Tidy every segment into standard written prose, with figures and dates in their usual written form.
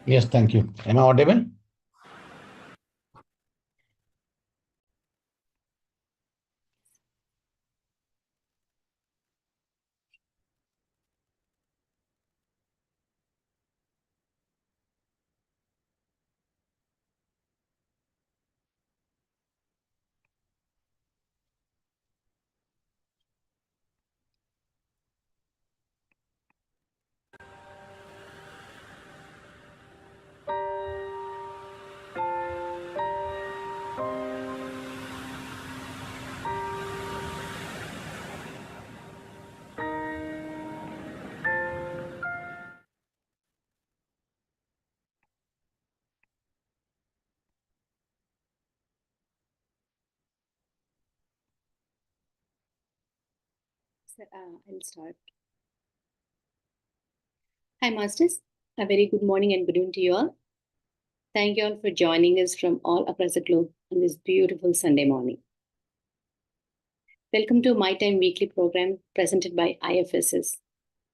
Yes, thank you. Am I audible? I'll start. Hi, Masters. A very good morning and good evening to you all. Thank you all for joining us from all across the globe on this beautiful Sunday morning. Welcome to My Time Weekly program presented by IFSS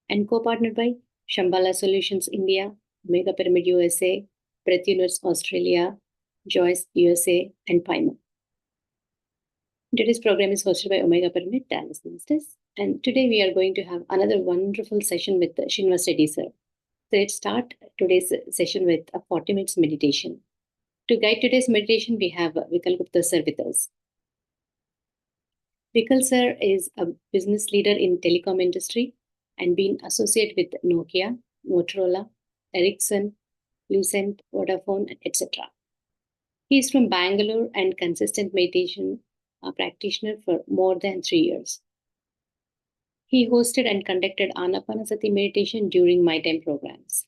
and co-partnered by Shambhala Solutions India, Mega Pyramid USA, Breath Universe Australia, Joyce USA, and Pima. Today's program is hosted by Omega Pyramid Dallas Masters, and today we are going to have another wonderful session with Srinivas Reddy sir. So let's start today's session with a 40 minutes meditation. To guide today's meditation, we have Vikal Gupta sir with us. Vikal sir is a business leader in telecom industry and been associated with Nokia, Motorola, Ericsson, Lucent, Vodafone, etc. He is from Bangalore and consistent meditation practitioner for more than 3 years. He hosted and conducted Anapanasati meditation during My Time programs.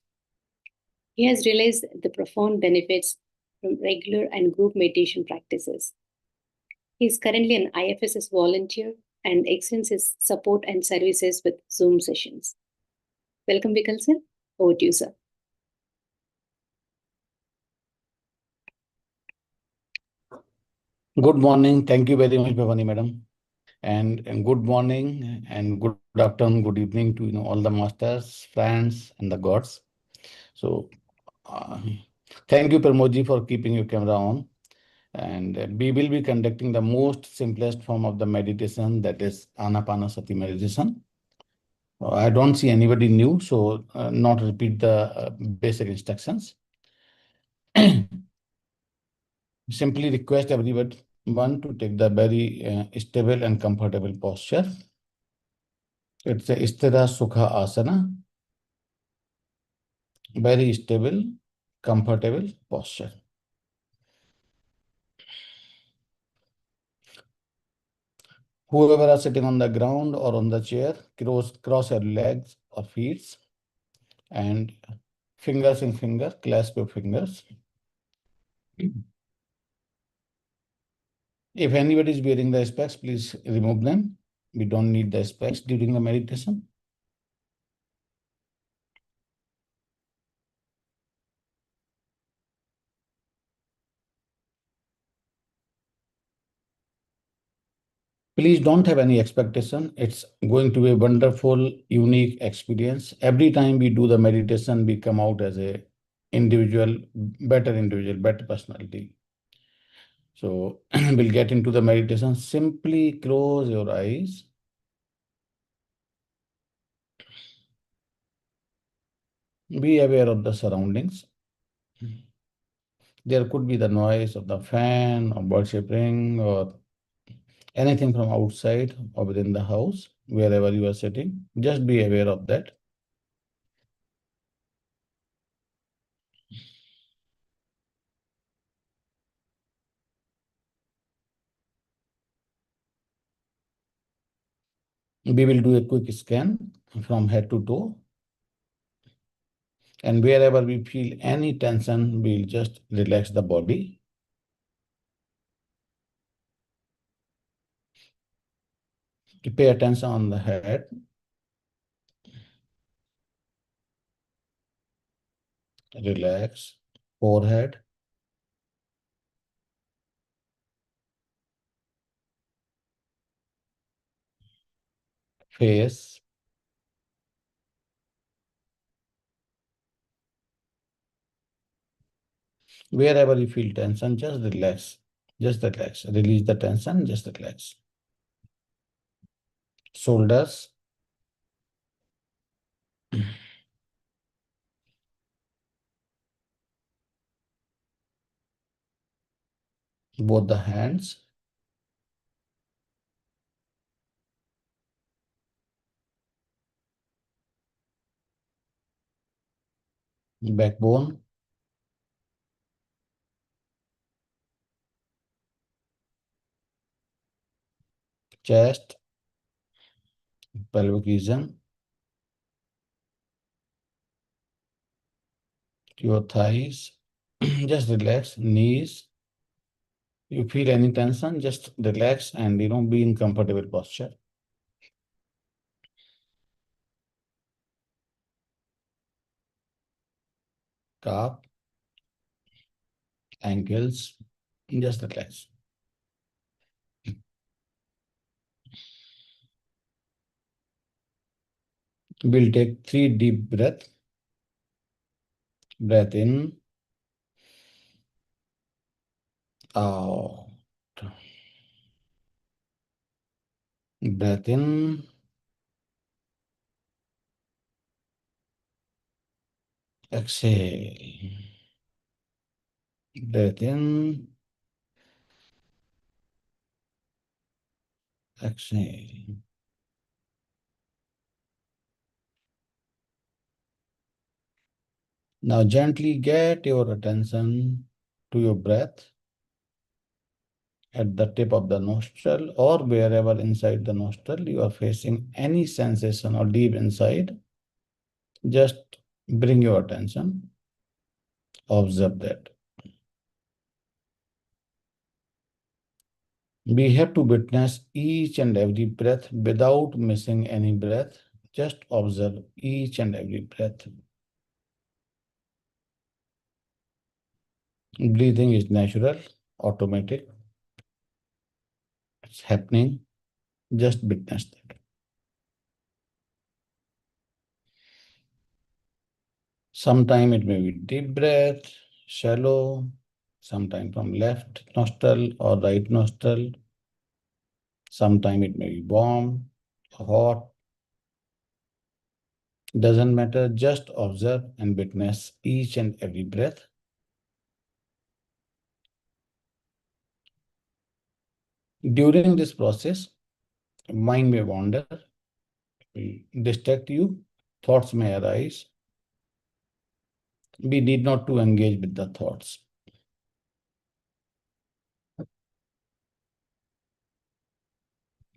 He has realized the profound benefits from regular and group meditation practices. He is currently an IFSS volunteer and extends his support and services with Zoom sessions. Welcome, Vikal sir. Over to you, sir. Good morning. Thank you very much, Bhavani madam. And good morning and good afternoon, good evening to all the masters, friends, and the gods. So uh, thank you, Pramodji, for keeping your camera on. And we will be conducting the most simplest form of the meditation, that is Anapanasati meditation. I don't see anybody new, so not repeat the basic instructions. Simply request everyone to take the very stable and comfortable posture. It's a Sthira Sukha Asana. Very stable, comfortable posture. Whoever are sitting on the ground or on the chair, cross your legs or feet and fingers in finger, clasp your fingers. If anybody is wearing the specs, please remove them. We don't need the specs during the meditation. Please don't have any expectation. It's going to be a wonderful, unique experience. Every time we do the meditation, we come out as a individual, better personality. So we'll get into the meditation. Simply close your eyes. Be aware of the surroundings. There could be the noise of the fan or bird chirping or anything from outside or within the house, wherever you are sitting. Just be aware of that. We will do a quick scan from head to toe. And wherever we feel any tension, we'll just relax the body. Pay attention on the head. Relax. Forehead. Face. Wherever you feel tension, just relax. Just relax. Release the tension, just relax. Shoulders. Both the hands. Backbone. Chest. Pelvic region. Your thighs. Just relax. Knees. You feel any tension, just relax and be in comfortable posture. Calf, ankles, just relax. We'll take 3 deep breaths. Breath in, out. Breath in, exhale. Breath in, exhale. Now gently get your attention to your breath at the tip of the nostril or wherever inside the nostril you are facing any sensation or deep inside. Just bring your attention, observe that. We have to witness each and every breath without missing any breath. Just observe each and every breath. Breathing is natural, automatic. It's happening. Just witness that. Sometime it may be deep breath, shallow, sometime from left nostril or right nostril. Sometime it may be warm, hot. Doesn't matter. Just observe and witness each and every breath. During this process, mind may wander, will distract you, thoughts may arise. We need not to engage with the thoughts.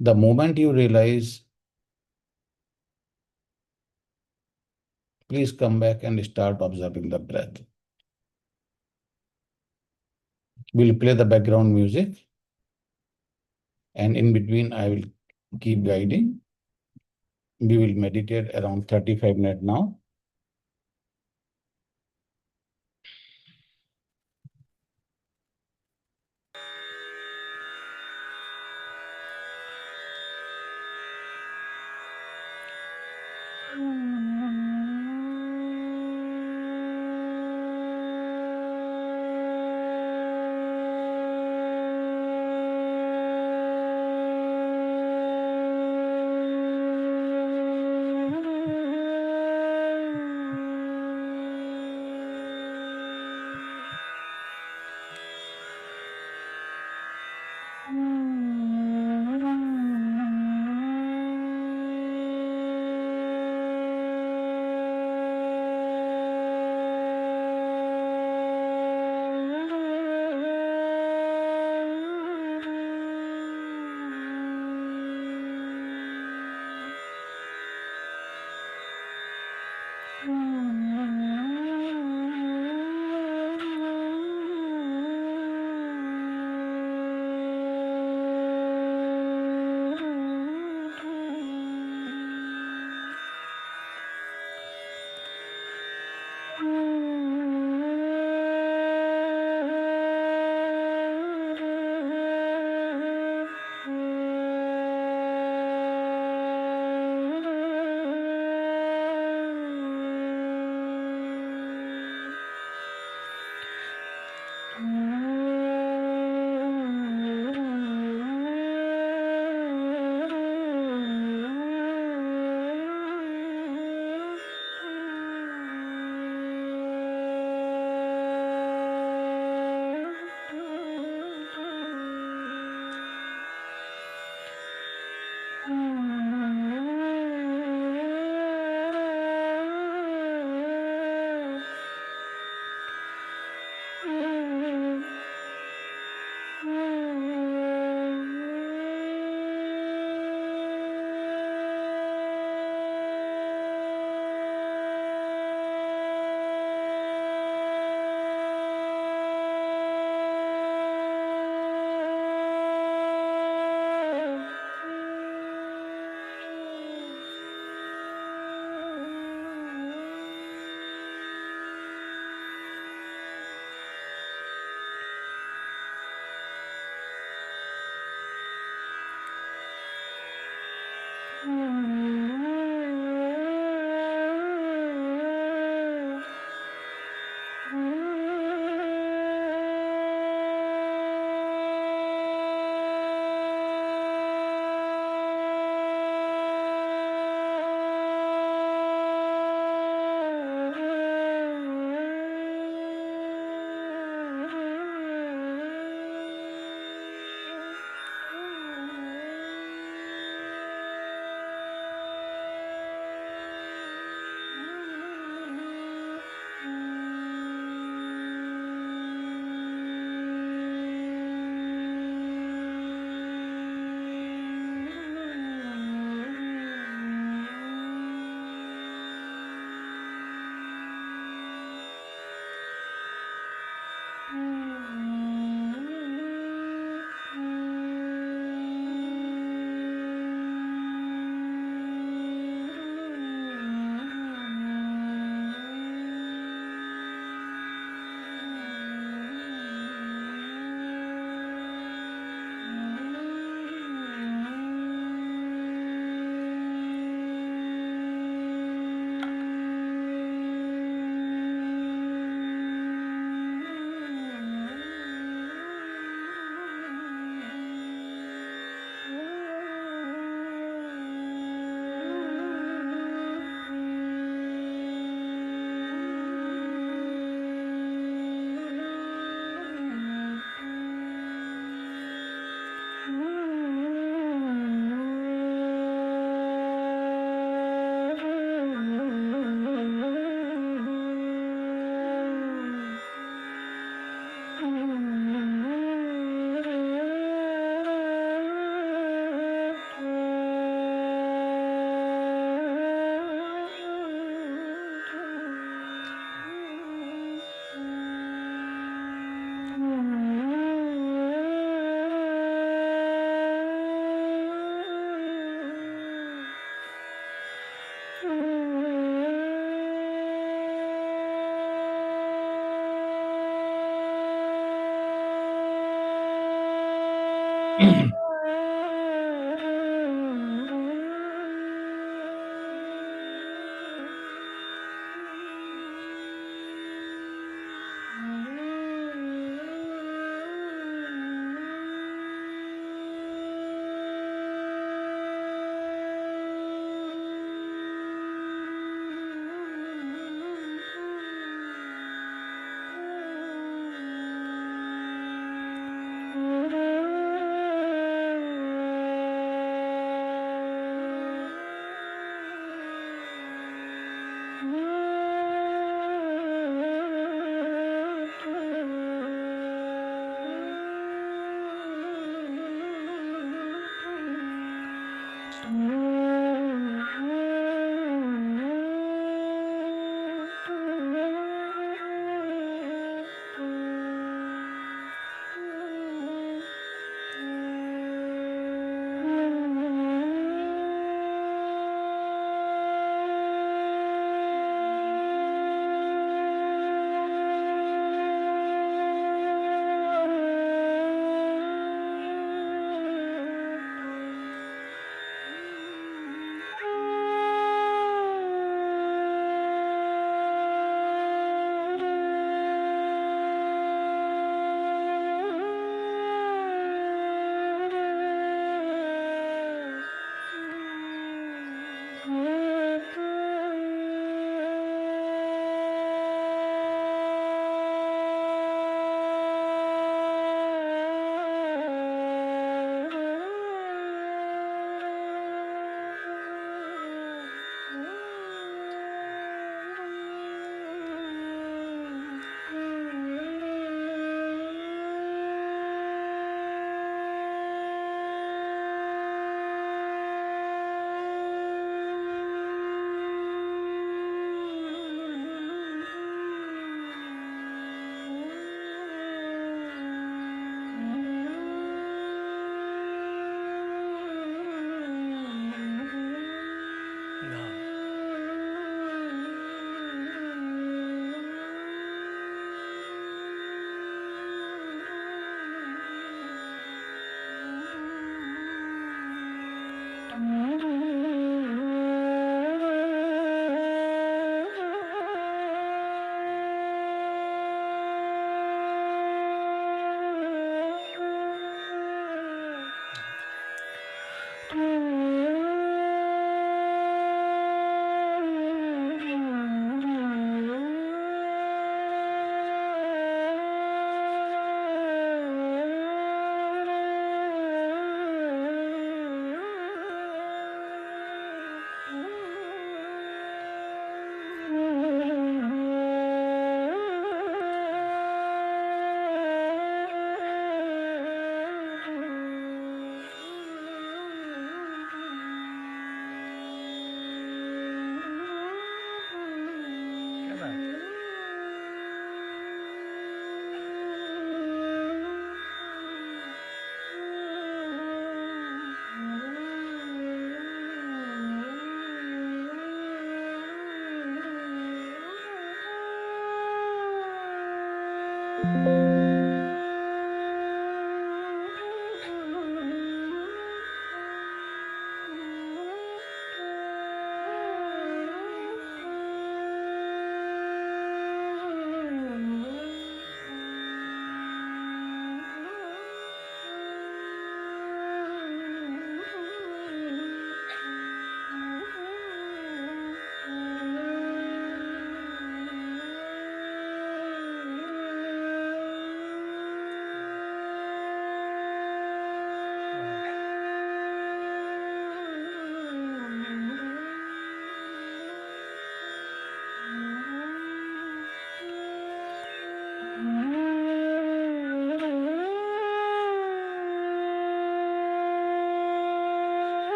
The moment you realize, please come back and start observing the breath. We'll play the background music, and in between I will keep guiding. We will meditate around 35 minutes now.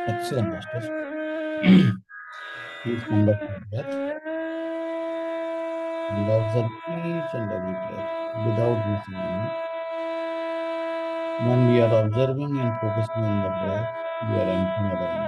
Excellent, Master. Please come back to the breath and observe each and every breath without missing any. When we are observing and focusing on the breath, we are entering our mind.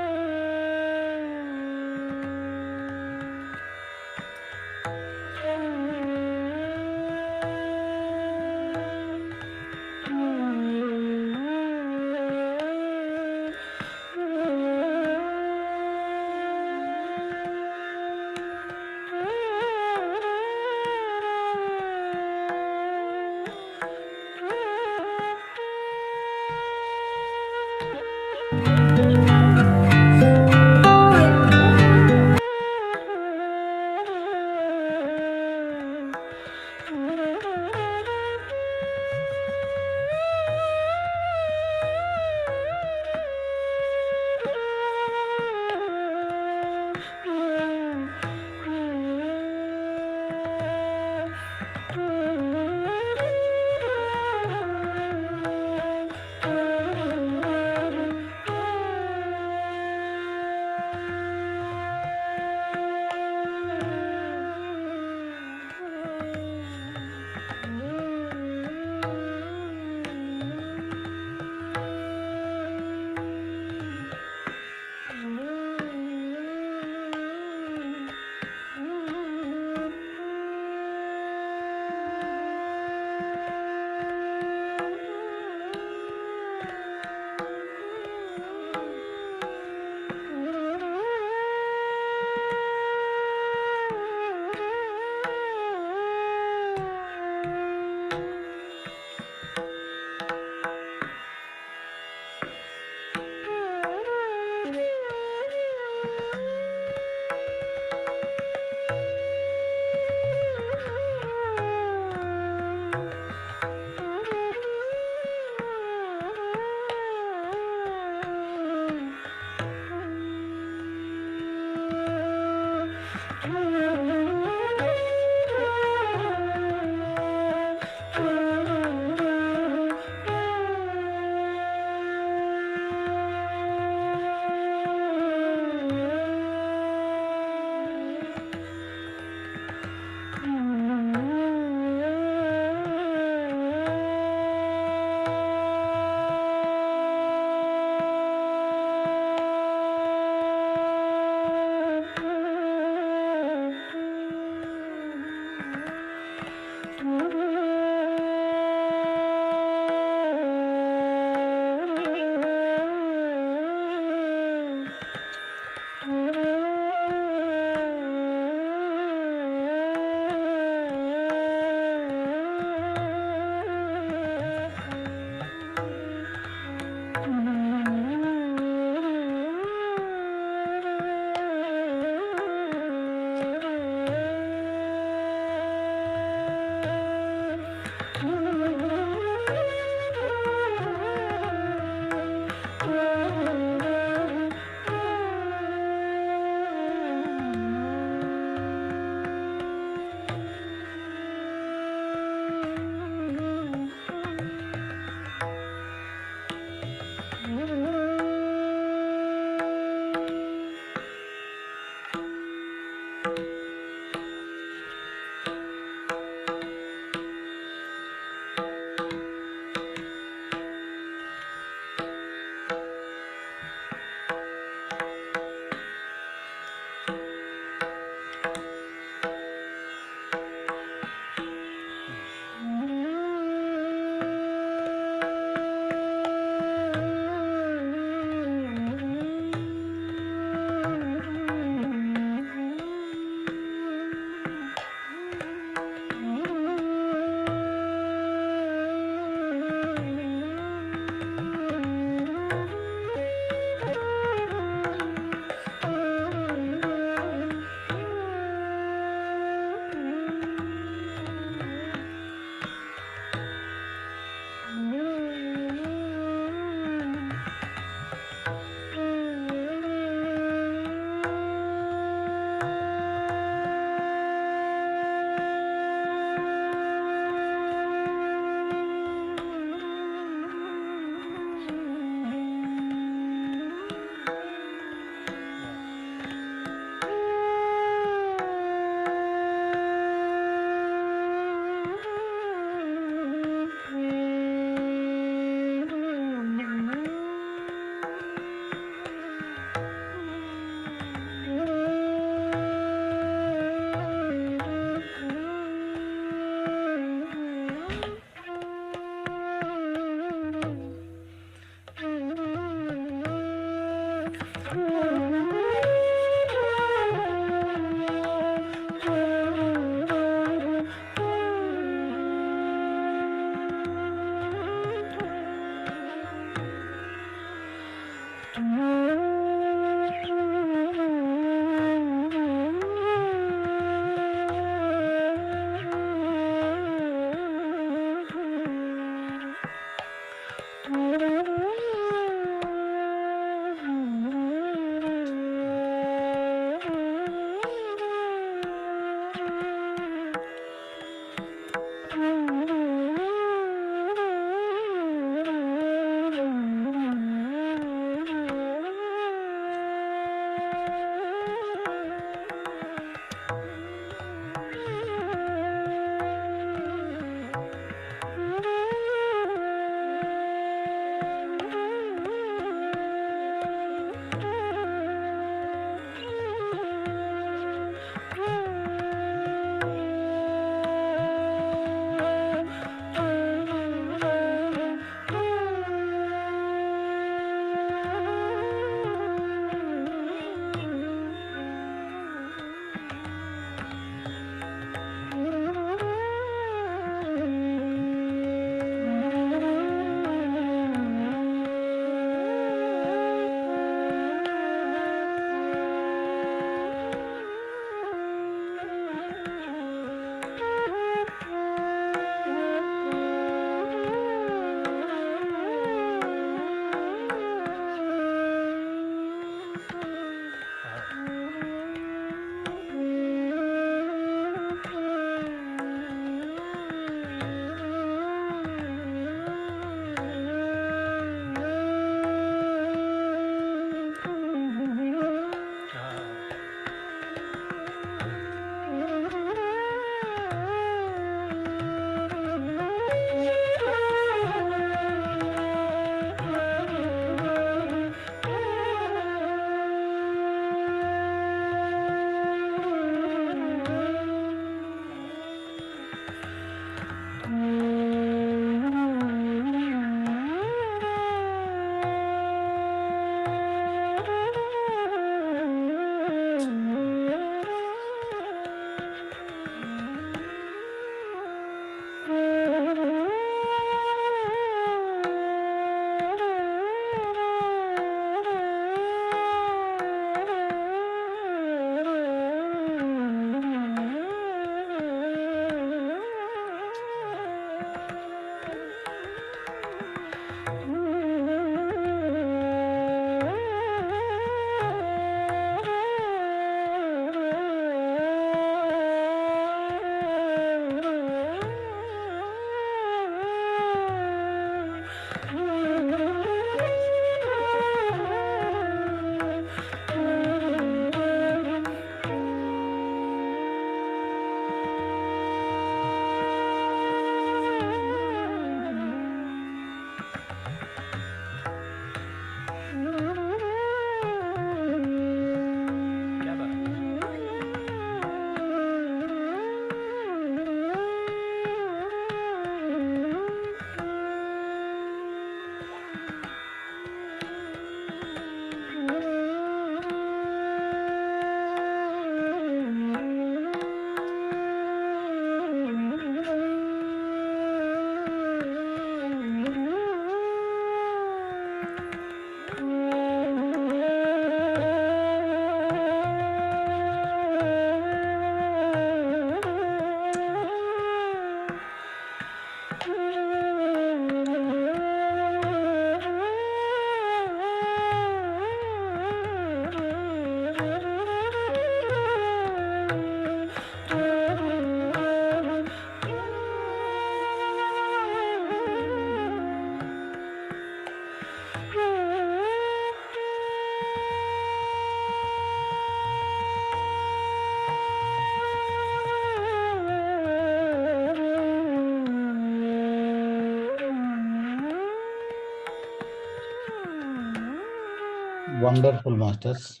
Wonderful, masters.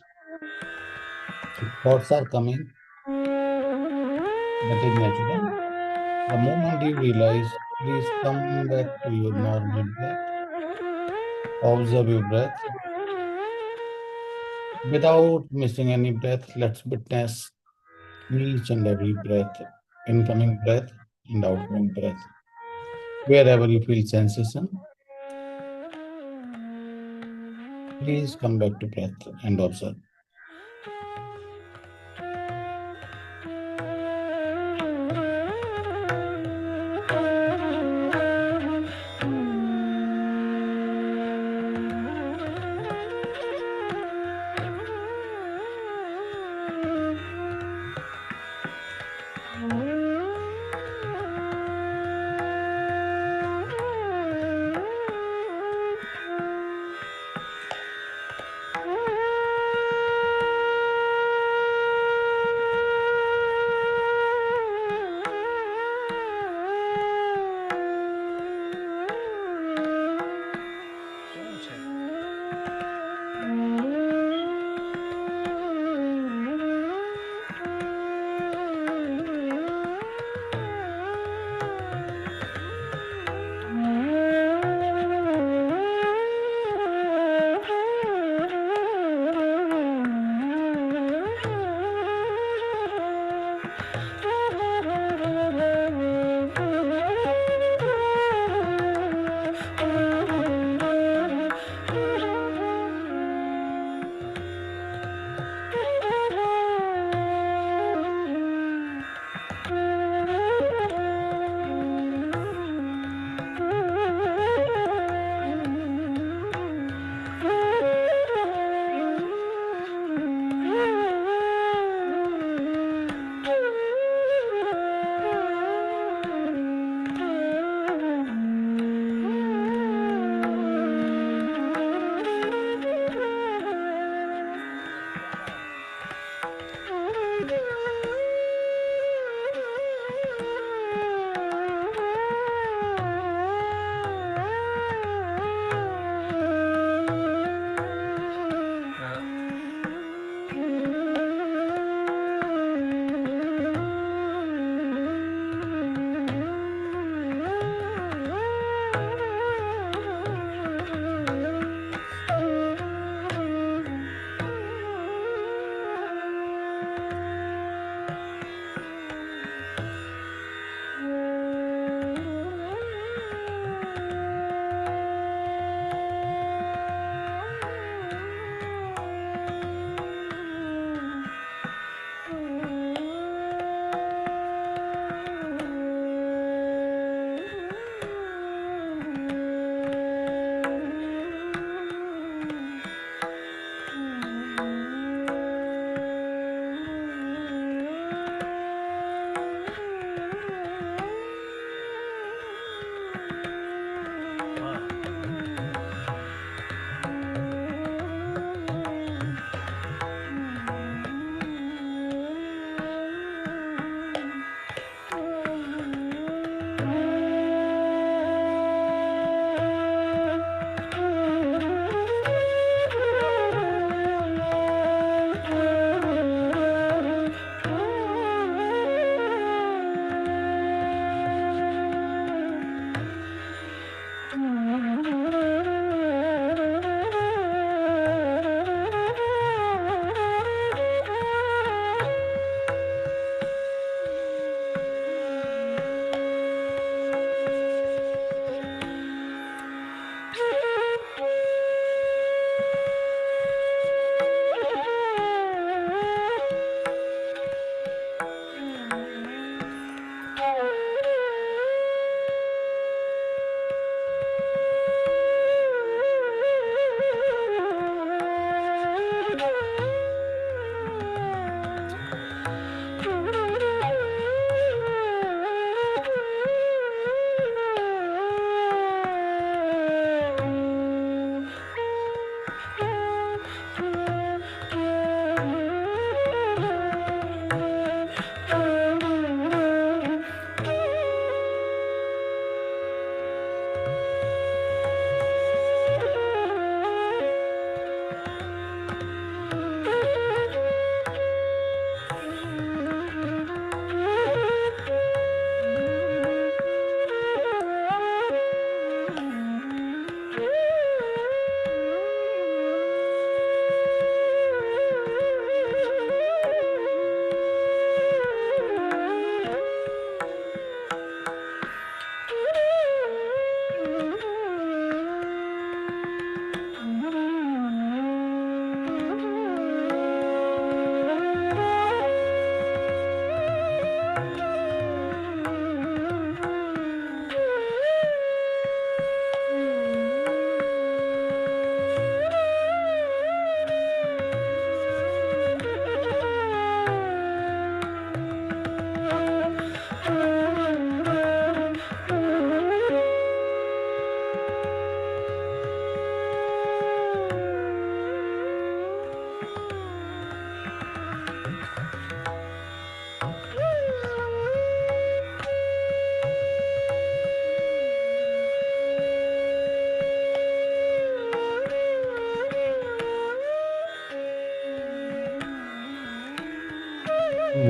Thoughts are coming. That is natural. The moment you realize, please come back to your normal breath. Observe your breath. Without missing any breath, let's witness each and every breath, incoming breath and outgoing breath. Wherever you feel sensation, please come back to breath and observe.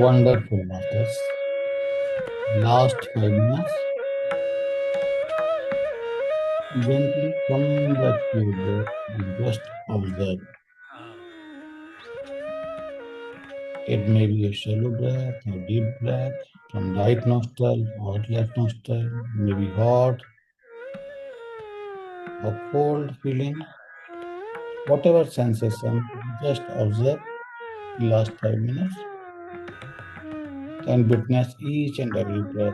Wonderful, masters. Last 5 minutes. Gently come back to your breath and just observe. It may be a shallow breath or deep breath from right nostril or left nostril, maybe hot or cold feeling. Whatever sensation, just observe the last 5 minutes and witness each and every breath.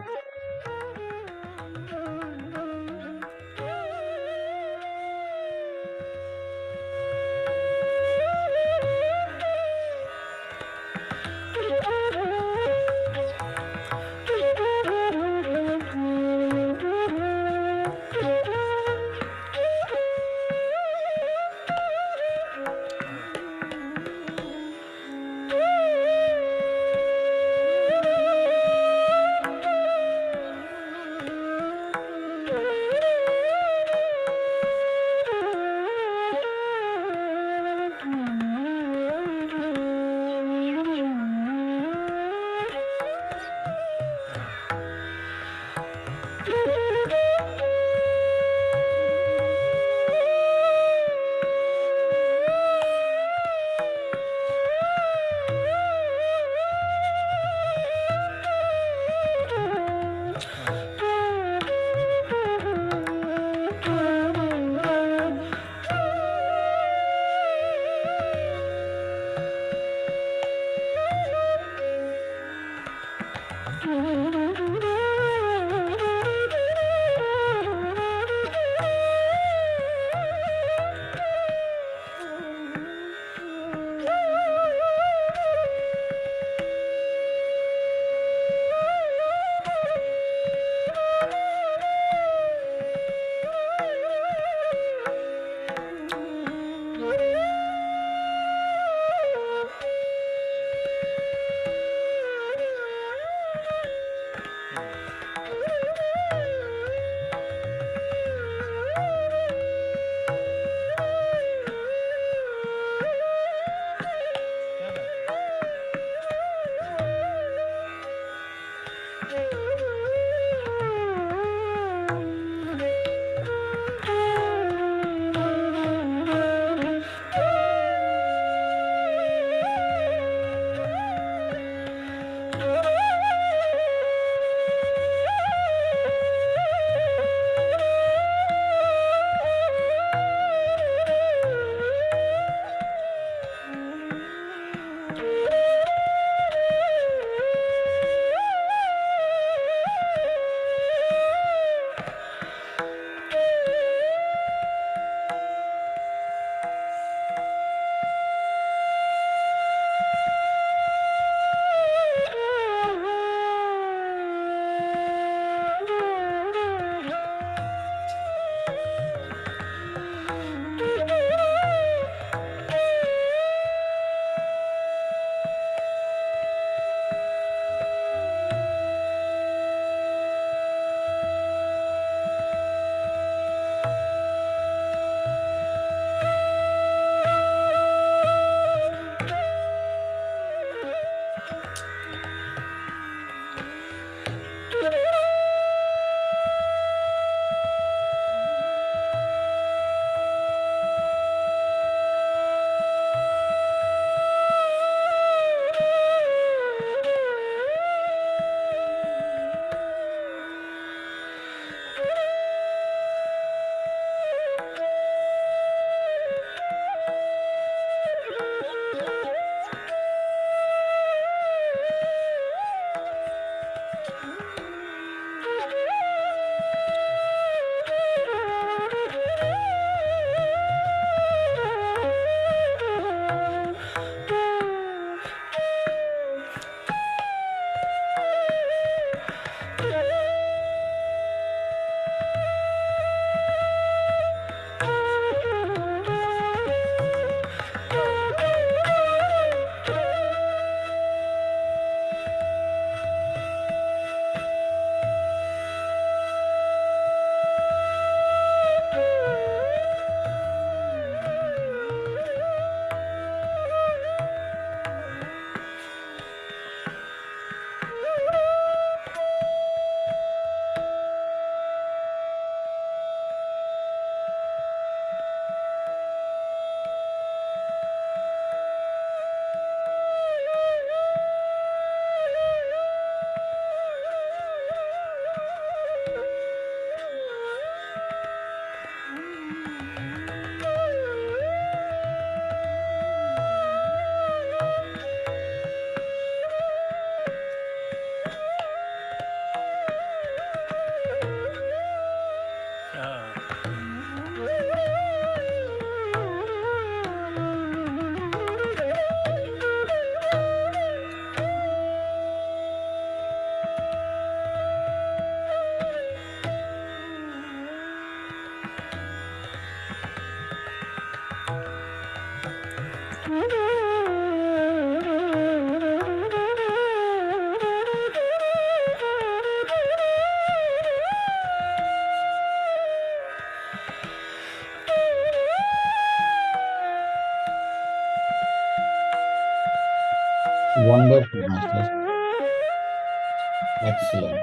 Excellent.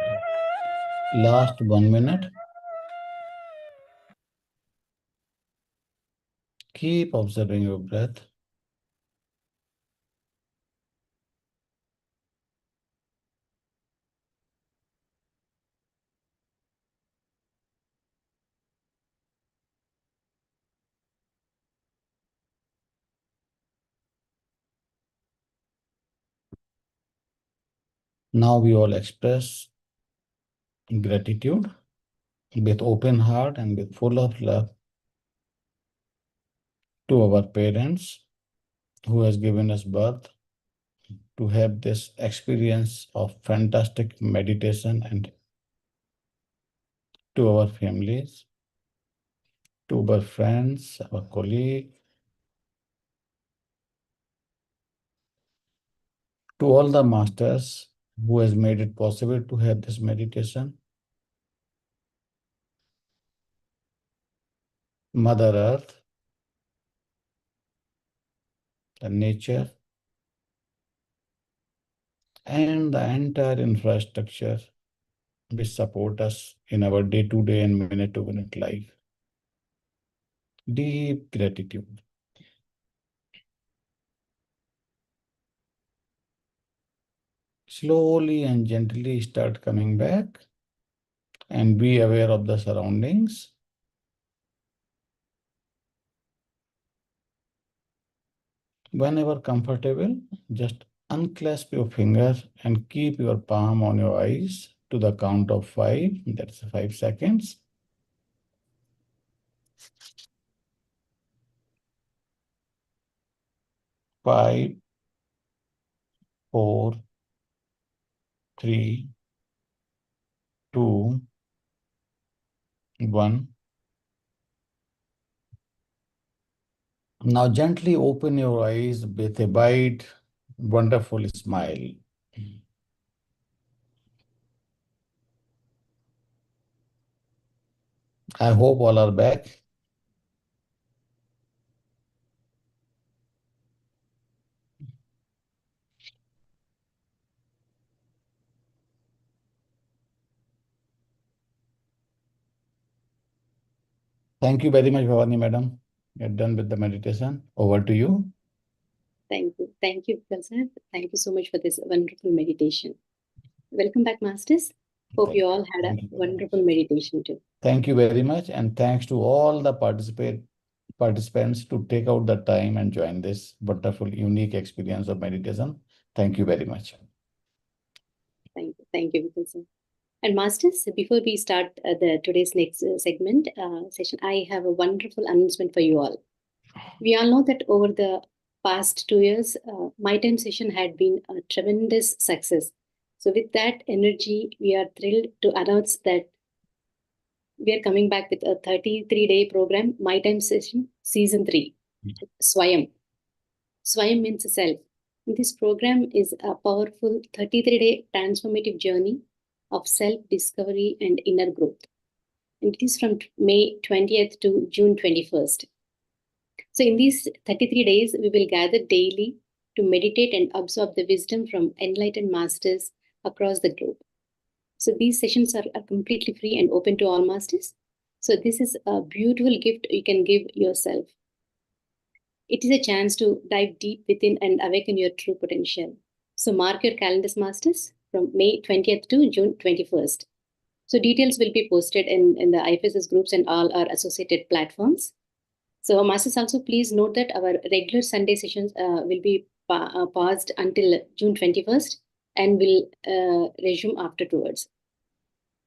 Last 1 minute. Keep observing your breath. Now we all express gratitude with open heart and with full of love to our parents who has given us birth to have this experience of fantastic meditation, and to our families, to our friends, our colleagues, to all the masters who has made it possible to have this meditation, Mother Earth, the nature, and the entire infrastructure which support us in our day-to-day and minute-to-minute life. Deep gratitude. Slowly and gently start coming back and be aware of the surroundings. Whenever comfortable, just unclasp your finger and keep your palm on your eyes to the count of 5. That's 5 seconds. 5, 4, 3, 2, 1. Now gently open your eyes with a wide, wonderful smile. I hope all are back. Thank you very much, Bhavani madam. You're done with the meditation. Over to you. Thank you. Thank you, Prasad. Thank you so much for this wonderful meditation. Welcome back, Masters. Hope you all had a wonderful meditation too. Thank you very much. And thanks to all the participants to take out the time and join this wonderful, unique experience of meditation. Thank you very much. Thank you, Prasad. And Masters, before we start today's next segment session, I have a wonderful announcement for you all. We all know that over the past 2 years, My Time session had been a tremendous success. So, with that energy, we are thrilled to announce that we are coming back with a 33-day program, My Time session, season 3, Swayam. Swayam means self. This program is a powerful 33-day transformative journey of self-discovery and inner growth. And it is from May 20th to June 21st. So in these 33 days, we will gather daily to meditate and absorb the wisdom from enlightened masters across the globe. So these sessions are completely free and open to all masters. So this is a beautiful gift you can give yourself. It is a chance to dive deep within and awaken your true potential. So mark your calendars, masters, from May 20th to June 21st. So details will be posted in the IFSS groups and all our associated platforms. So masters, also please note that our regular Sunday sessions will be paused until June 21st and will resume afterwards.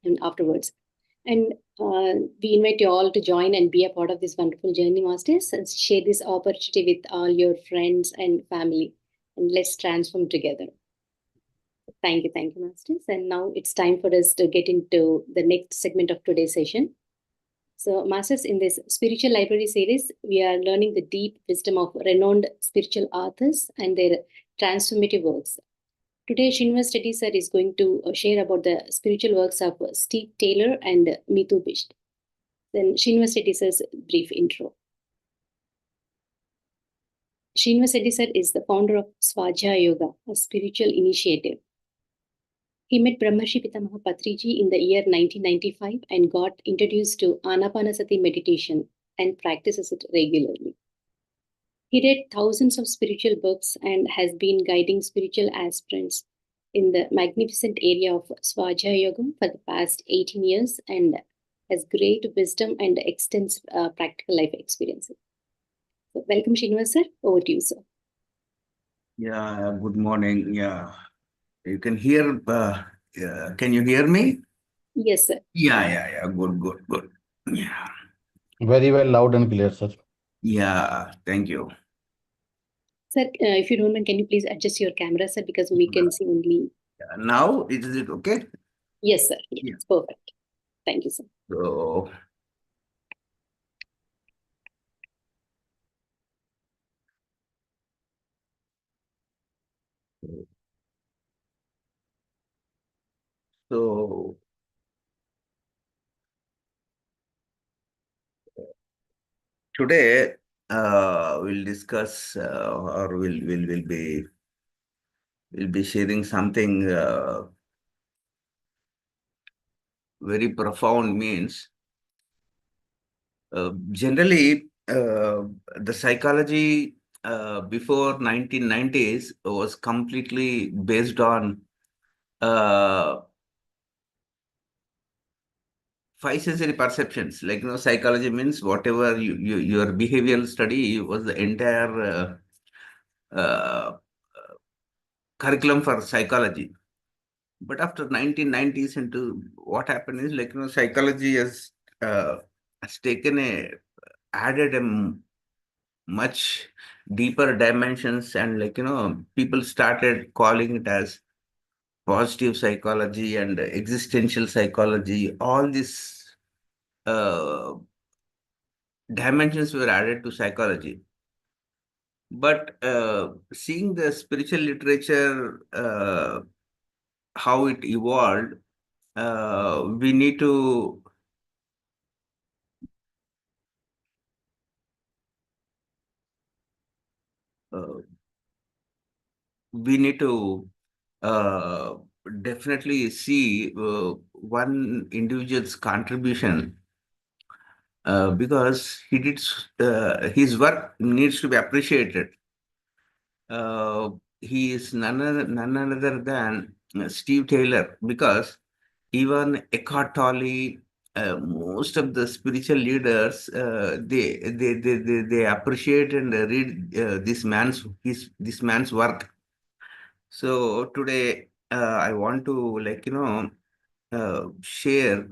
And we invite you all to join and be a part of this wonderful journey, masters, and share this opportunity with all your friends and family. And let's transform together. Thank you, masters. And now it's time for us to get into the next segment of today's session. So, masters, in this spiritual library series, we are learning the deep wisdom of renowned spiritual authors and their transformative works. Today, Srinivas Reddy sir is going to share about the spiritual works of Steve Taylor and Meetu Bisht. Then Srinivas Reddy sir's brief intro. Srinivas Reddy sir is the founder of Swajaya Yoga, a spiritual initiative. He met Brahmarshi Pitamaha Patriji in the year 1995 and got introduced to Anapanasati meditation and practices it regularly. He read thousands of spiritual books and has been guiding spiritual aspirants in the magnificent area of Swaja Yoga for the past 18 years and has great wisdom and extensive practical life experiences. So welcome, Srinivas sir. Over to you, sir. Yeah, good morning. Yeah, you can hear, can you hear me? Yes, sir. Yeah, good. Yeah, Very well, loud and clear, sir. yeah, thank you. Sir, if you don't mind, can you please adjust your camera, sir, because we can see only. Now, is it okay? Yes, sir. Yeah, Yeah. it's perfect. Thank you, sir. So, so today we'll discuss or we'll be sharing something very profound. Means generally the psychology before 1990s was completely based on uh, five sensory perceptions. Like, psychology means whatever your behavioral study was the entire curriculum for psychology. But after 1990s into what happened is, like, psychology has taken added much deeper dimensions, and, like, people started calling it as positive psychology and existential psychology. All these uh, dimensions were added to psychology. But seeing the spiritual literature, how it evolved, we need to uh, we need to uh, definitely see one individual's contribution, because his work needs to be appreciated. Uh, he is none other than Steve Taylor, because even Eckhart Tolle, most of the spiritual leaders, they appreciate and read this man's work. So today, I want to, like, share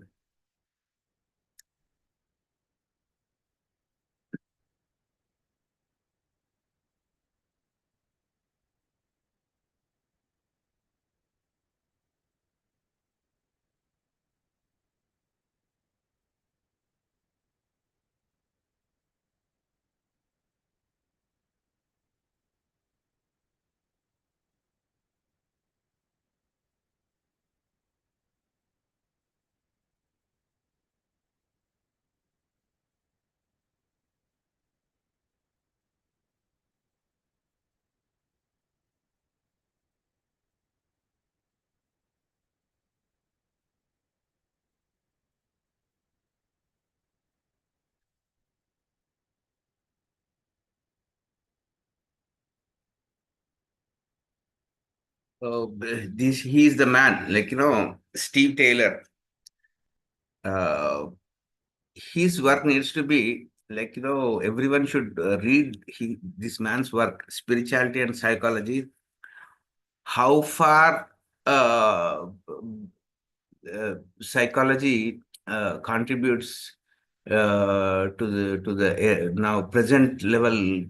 this. He is the man, like, Steve Taylor. Uh, his work needs to be, like, everyone should read this man's work, Spirituality and Psychology. How far psychology contributes to the now present level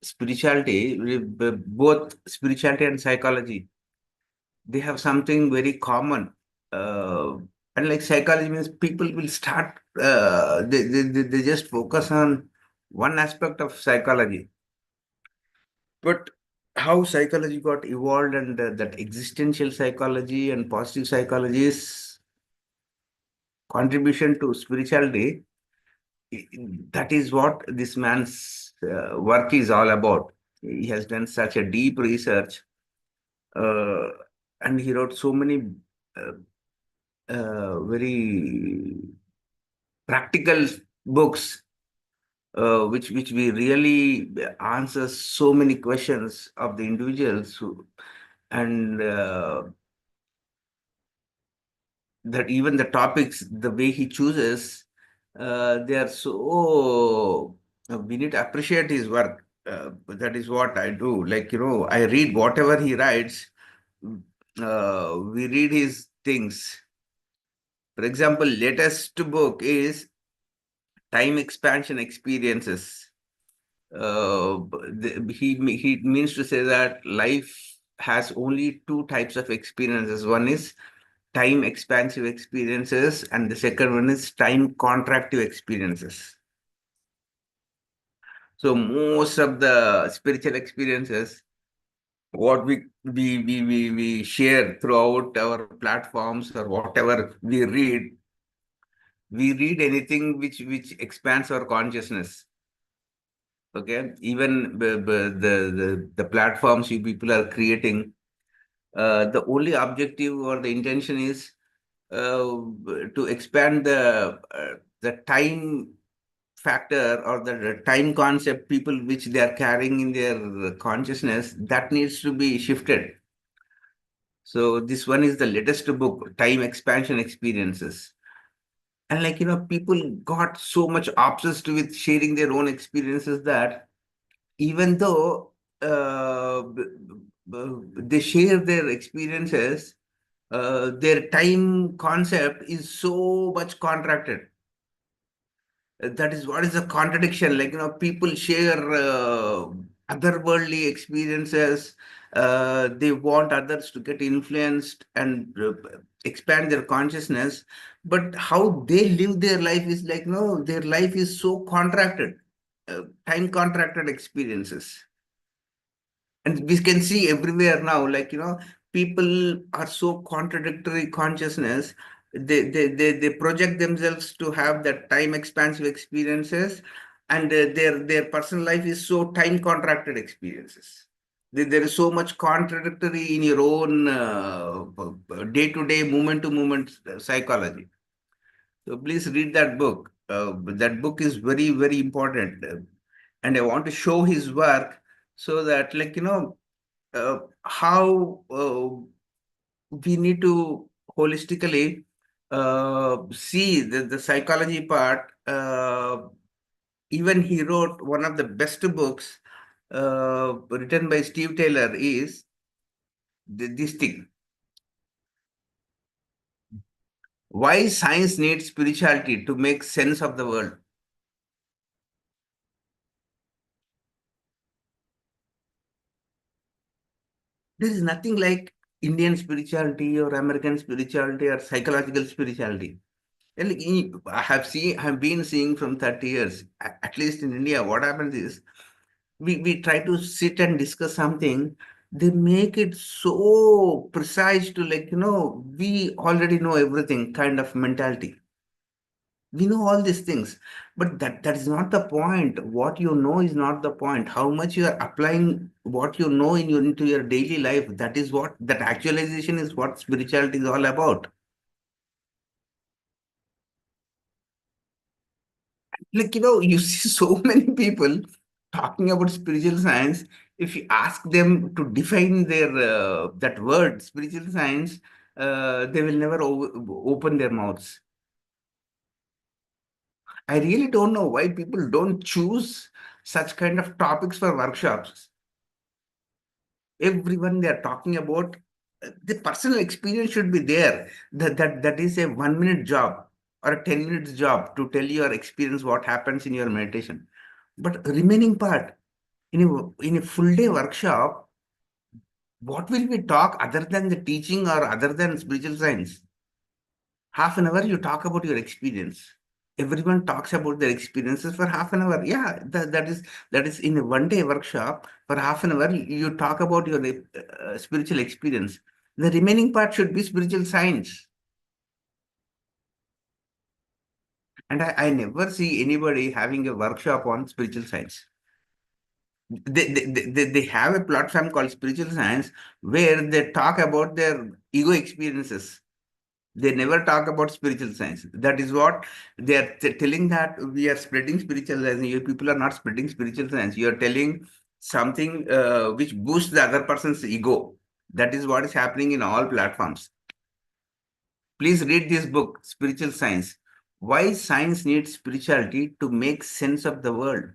spirituality. Both spirituality and psychology, they have something very common. Uh, and like psychology means people will start, they just focus on one aspect of psychology. But how psychology got evolved, and that existential psychology and positive psychology's contribution to spirituality, that is what this man's work is all about. He has done such a deep research. Uh, and he wrote so many very practical books, which we really answer so many questions of the individuals and that even the topics, the way he chooses, they are so. We need to appreciate his work. That is what I do. Like, I read whatever he writes. We read his things. For example, latest book is Time Expansion Experiences. He means to say that life has only two types of experiences. One is time expansive experiences, and the second one is time contractive experiences. So most of the spiritual experiences, what we share throughout our platforms or whatever we read anything which expands our consciousness. Okay, even the platforms you people are creating, the only objective or the intention is to expand the time factor or the time concept people which they are carrying in their consciousness, that needs to be shifted. So this one is the latest book, Time Expansion Experiences. And people got so much obsessed with sharing their own experiences that even though they share their experiences, their time concept is so much contracted. That is what is a contradiction. People share otherworldly experiences. They want others to get influenced and expand their consciousness. But how they live their life is no, their life is so contracted, time contracted experiences. And we can see everywhere now, people are so contradictory consciousness. They project themselves to have that time expansive experiences, and their personal life is so time contracted experiences. There is so much contradictory in your own day to day, moment to moment psychology. So please read that book. That book is very, very important. And I want to show his work so that, how we need to holistically see the psychology part. Even he wrote one of the best books written by Steve Taylor is this thing. Why science needs spirituality to make sense of the world. There is nothing like Indian spirituality or American spirituality or psychological spirituality. And I have been seeing from 30 years, at least in India, what happens is we try to sit and discuss something. They make it so precise to we already know everything kind of mentality. We know all these things, but that is not the point. What you know is not the point. How much you are applying what you know into your daily life, that is what that actualization is, what spirituality is all about. You see so many people talking about spiritual science. If you ask them to define their that word spiritual science, they will never open their mouths. I really don't know why people don't choose such kind of topics for workshops. Everyone they are talking about, the personal experience should be there. That is a 1 minute job or a 10 minutes job to tell your experience what happens in your meditation. But remaining part, in a full day workshop, what will we talk other than the teaching or other than spiritual science? Half an hour you talk about your experience. Everyone talks about their experiences for half an hour. Yeah, that is in a 1 day workshop. For half an hour, you talk about your spiritual experience. The remaining part should be spiritual science. And I never see anybody having a workshop on spiritual science. They have a platform called Spiritual Science where they talk about their ego experiences. They never talk about spiritual science. That is what they are telling, that we are spreading spiritual science. You people are not spreading spiritual science. You are telling something which boosts the other person's ego. That is what is happening in all platforms. Please read this book, Spiritual Science. Why science needs spirituality to make sense of the world.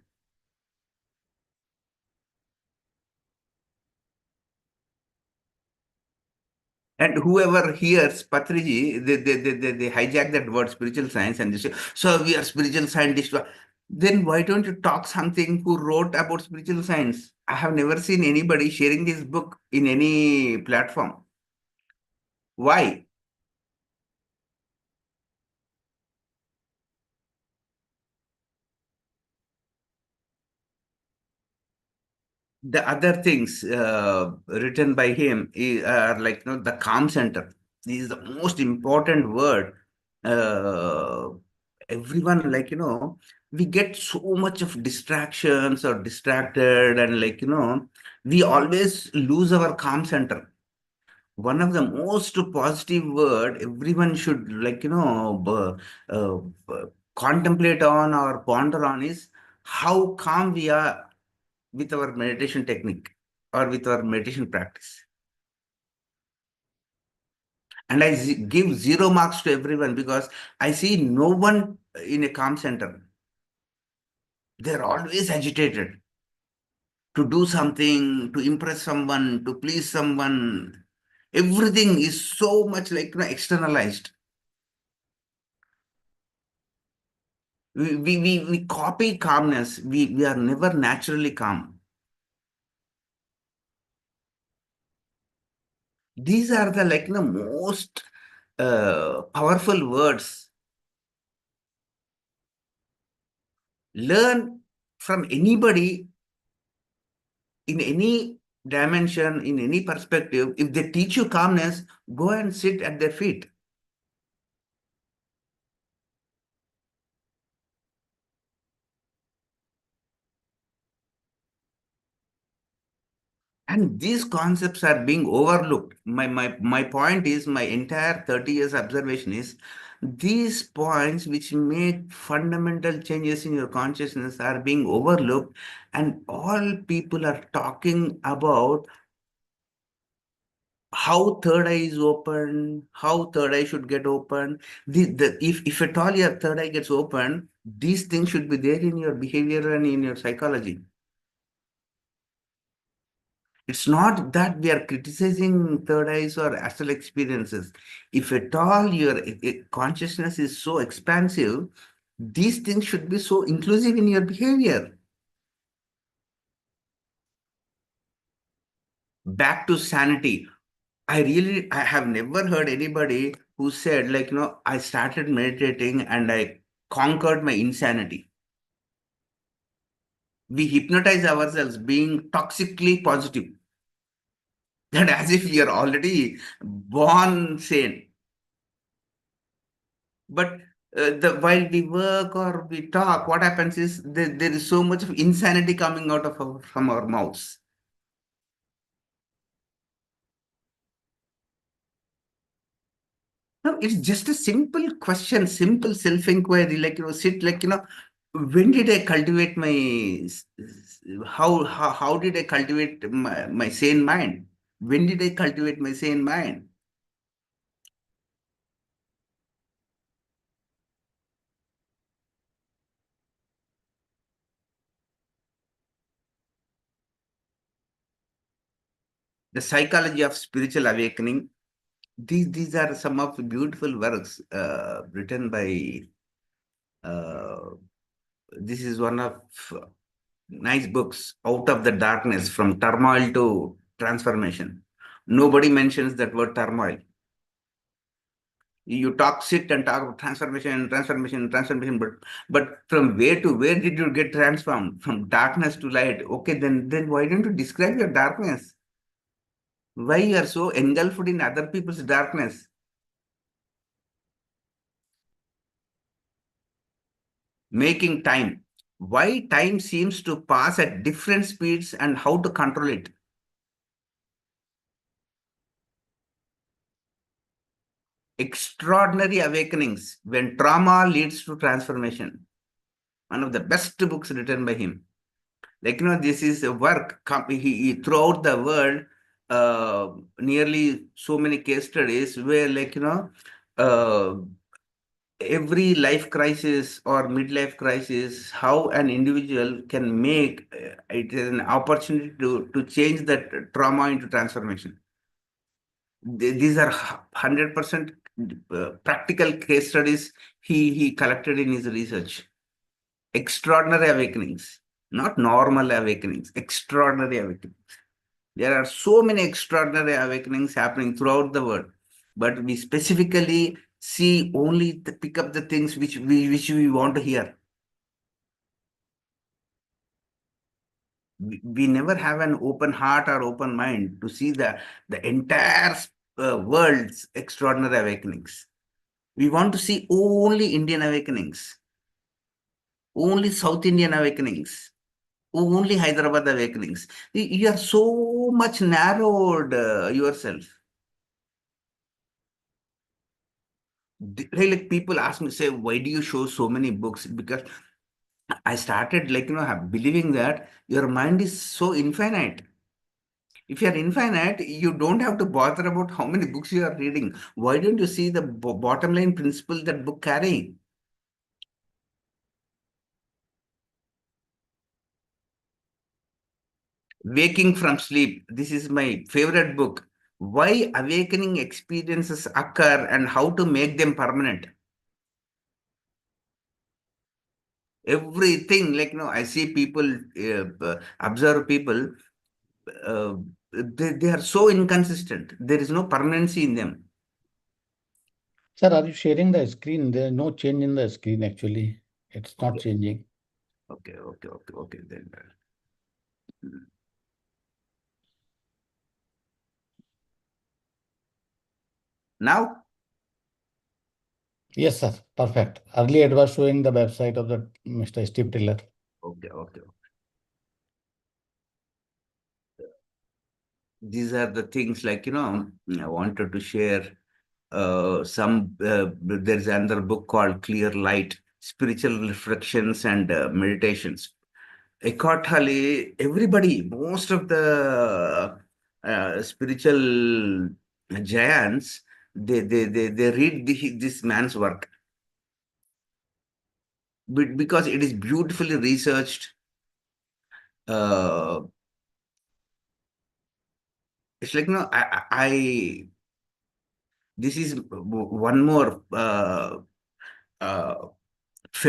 And whoever hears Patriji, they hijack that word spiritual science and they say, so we are spiritual scientists. Then why don't you talk something who wrote about spiritual science? I have never seen anybody sharing this book in any platform. Why? The other things written by him are like, the calm center. This is the most important word. Uh, Everyone, like, we get so much of distractions or distracted, and like, we always lose our calm center. One of the most positive word everyone should, like, contemplate on or ponder on is how calm we are with our meditation technique or with our meditation practice. And I give 0 marks to everyone because I see no one in a calm center. They're always agitated to do something, to impress someone, to please someone. Everything is so much like, externalized. We copy calmness. We are never naturally calm. These are the, like, most powerful words. Learn from anybody in any dimension, in any perspective. If they teach you calmness, go and sit at their feet. And these concepts are being overlooked. My point is, my entire 30 years observation is, these points which make fundamental changes in your consciousness are being overlooked, and all people are talking about how third eye is open, how third eye should get open. If at all your third eye gets open, these things should be there in your behavior and in your psychology. It's not that we are criticizing third eyes or astral experiences. If at all your consciousness is so expansive, these things should be so inclusive in your behavior. Back to sanity. I have never heard anybody who said, like, I started meditating and I conquered my insanity. We hypnotize ourselves being toxically positive. That as if we are already born sane. But while we work or we talk, what happens is there is so much of insanity coming out of from our mouths. No, it's just a simple question, simple self-inquiry. Like, sit, like, when did I cultivate my, how did I cultivate my sane mind? When did I cultivate my sane mind? The psychology of spiritual awakening. These are some of the beautiful works written by. This is one of nice books, Out of the Darkness, from Turmoil to Transformation. Nobody mentions that word turmoil. You sit and talk about transformation, transformation, transformation, but from where to where did you get transformed? From darkness to light. Okay, then why don't you describe your darkness? Why you are so engulfed in other people's darkness? Making time. why time seems to pass at different speeds and how to control it. Extraordinary Awakenings, When Trauma Leads to Transformation. One of the best books written by him. This is a work he throughout the world, nearly so many case studies where, uh, every life crisis or midlife crisis, how an individual can make it an opportunity to change that trauma into transformation. These are 100% practical case studies he collected in his research. Extraordinary awakenings, not normal awakenings, extraordinary awakenings. There are so many extraordinary awakenings happening throughout the world, but we specifically see only pick up the things which we want to hear. We never have an open heart or open mind to see the entire world's extraordinary awakenings. We want to see only Indian awakenings, only South Indian awakenings, only Hyderabad awakenings. You are so much narrowed yourself. Like people ask me, say, why do you show so many books? Because I started believing that your mind is so infinite. If you are infinite, you don't have to bother about how many books you are reading. Why don't you see the bottom line principle that book carrying? Waking from Sleep. This is my favorite book. Why awakening experiences occur and how to make them permanent. Everything, I see people, observe people, they are so inconsistent. There is no permanency in them. Sir, are you sharing the screen? There is no change in the screen actually. It's not changing. Okay. Then now, Yes, sir. Perfect. Earlier it was showing the website of the Mr. Steve Taylor. okay. These are the things I wanted to share. There's another book called Clear Light, Spiritual Reflections and Meditations. Eckhart Tolle, everybody, most of the spiritual giants, they read this man's work because it is beautifully researched. It's this is one more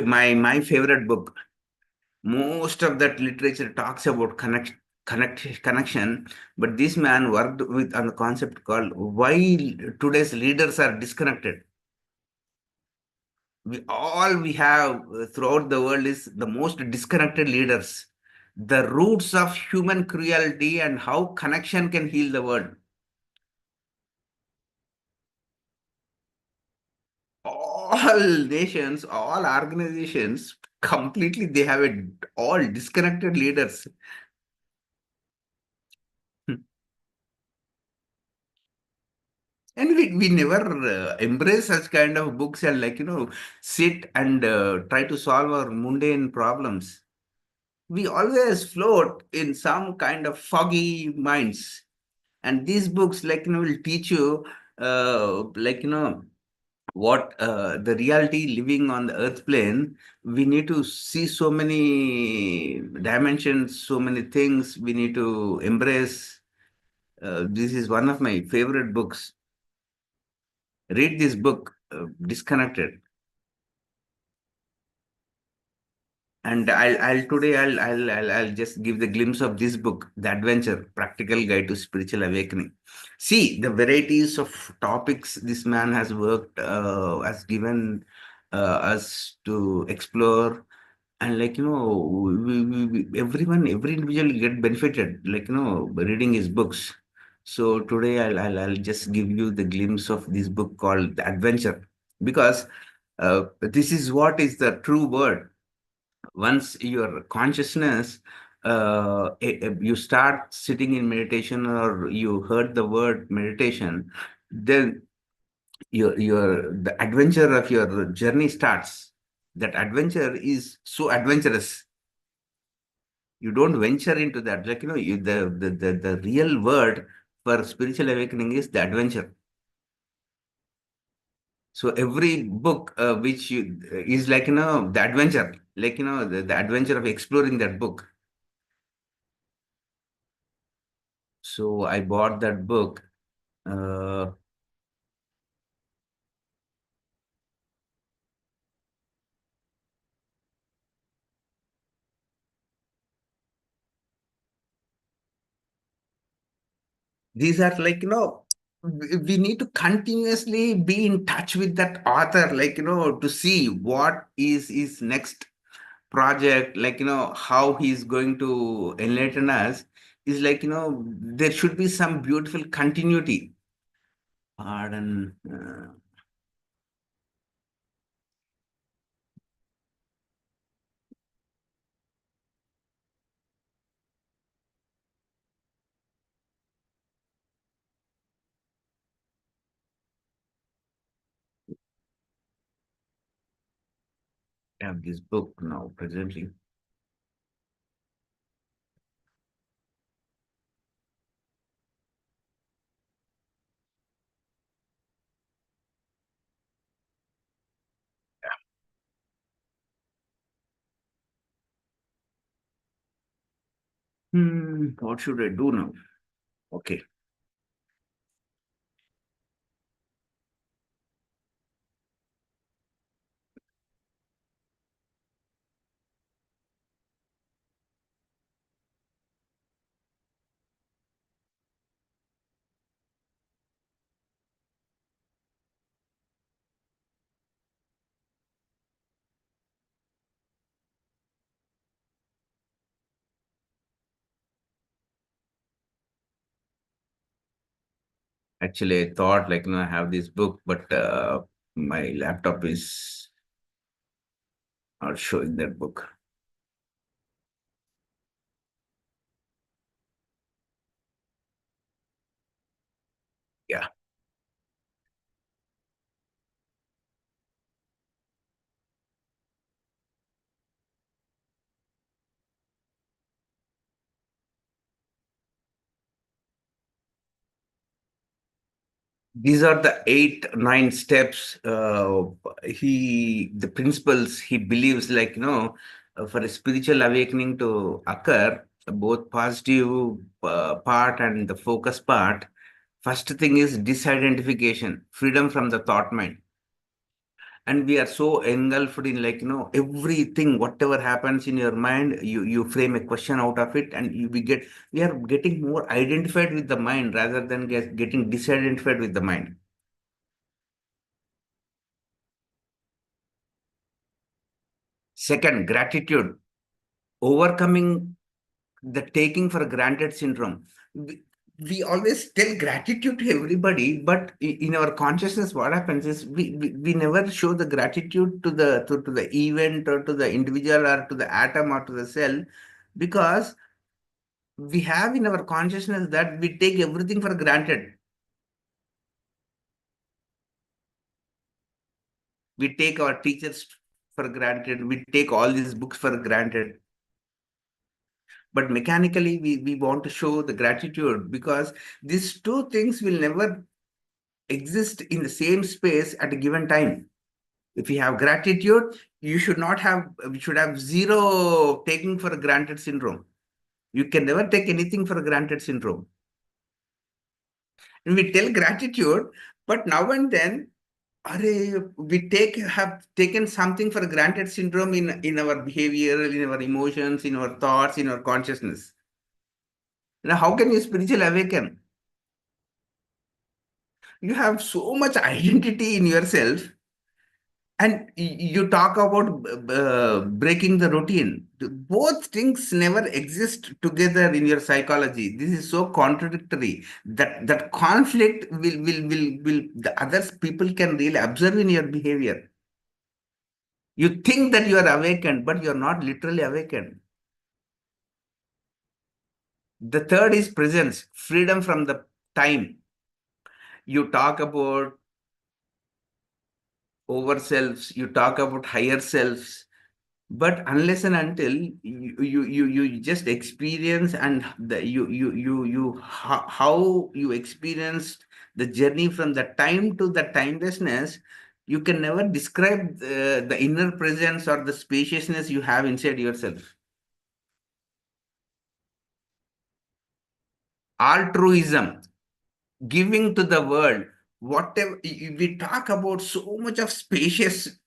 my favorite book. Most of that literature talks about connection, but this man worked on the concept called why today's leaders are disconnected. All we have throughout the world is the most disconnected leaders. The roots of human cruelty and how connection can heal the world. All nations, all organizations, completely they have all disconnected leaders. And we never embrace such kind of books and sit and try to solve our mundane problems. We always float in some kind of foggy minds. And these books will teach you what the reality living on the earth plane. We need to see so many dimensions, so many things we need to embrace. This is one of my favorite books. Read this book, Disconnected. And I'll just give the glimpse of this book, The Adventure, Practical Guide to Spiritual Awakening. See the varieties of topics this man has worked, has given us to explore. And every individual get benefited, by reading his books. So today I'll just give you the glimpse of this book called The Adventure, because this is what is the true word. once your consciousness, you start sitting in meditation or you heard the word meditation, then the adventure of your journey starts. That adventure is so adventurous. You don't venture into that. Like, the real word for spiritual awakening is the adventure. So every book which is like, the adventure, like, the adventure of exploring that book. So I bought that book. Uh, these are like, we need to continuously be in touch with that author, like, to see what is his next project, like, how he's going to enlighten us. Is like, there should be some beautiful continuity. Pardon. I have this book now presently. What should I do now? Okay. Actually, I thought, like, I have this book, but my laptop is not showing that book. Yeah. These are the 8, 9 steps. The principles he believes, like, for a spiritual awakening to occur, both positive part and the focus part. First thing is disidentification, freedom from the thought mind. And we are so engulfed in, like, everything, whatever happens in your mind, you frame a question out of it, and we are getting more identified with the mind rather than getting disidentified with the mind. Second, gratitude, overcoming the taking for granted syndrome. We always tell gratitude to everybody, but in our consciousness, what happens is we never show the gratitude to the event or to the individual or to the atom or to the cell, because we have in our consciousness that we take everything for granted. We take our teachers for granted. We take all these books for granted. But mechanically, we want to show the gratitude, because these two things will never exist in the same space at a given time. If you have gratitude, you should not have, you should have zero taking for granted syndrome. You can never take anything for granted syndrome. And we tell gratitude, but now and then, we have taken something for granted syndrome in our behavior, in our emotions, in our thoughts, in our consciousness. Now, how can you spiritual awaken? You have so much identity in yourself, and you talk about breaking the routine. Both things never exist together in your psychology. This is so contradictory. That conflict will the others people can really observe in your behavior. You think that you are awakened, but you're not literally awakened. The third is presence, freedom from the time. You talk about over selves, you talk about higher selves, but unless and until you just experience and how you experienced the journey from the time to the timelessness, you can never describe the inner presence or the spaciousness you have inside yourself. Altruism, giving to the world, whatever we talk about, so much of spacious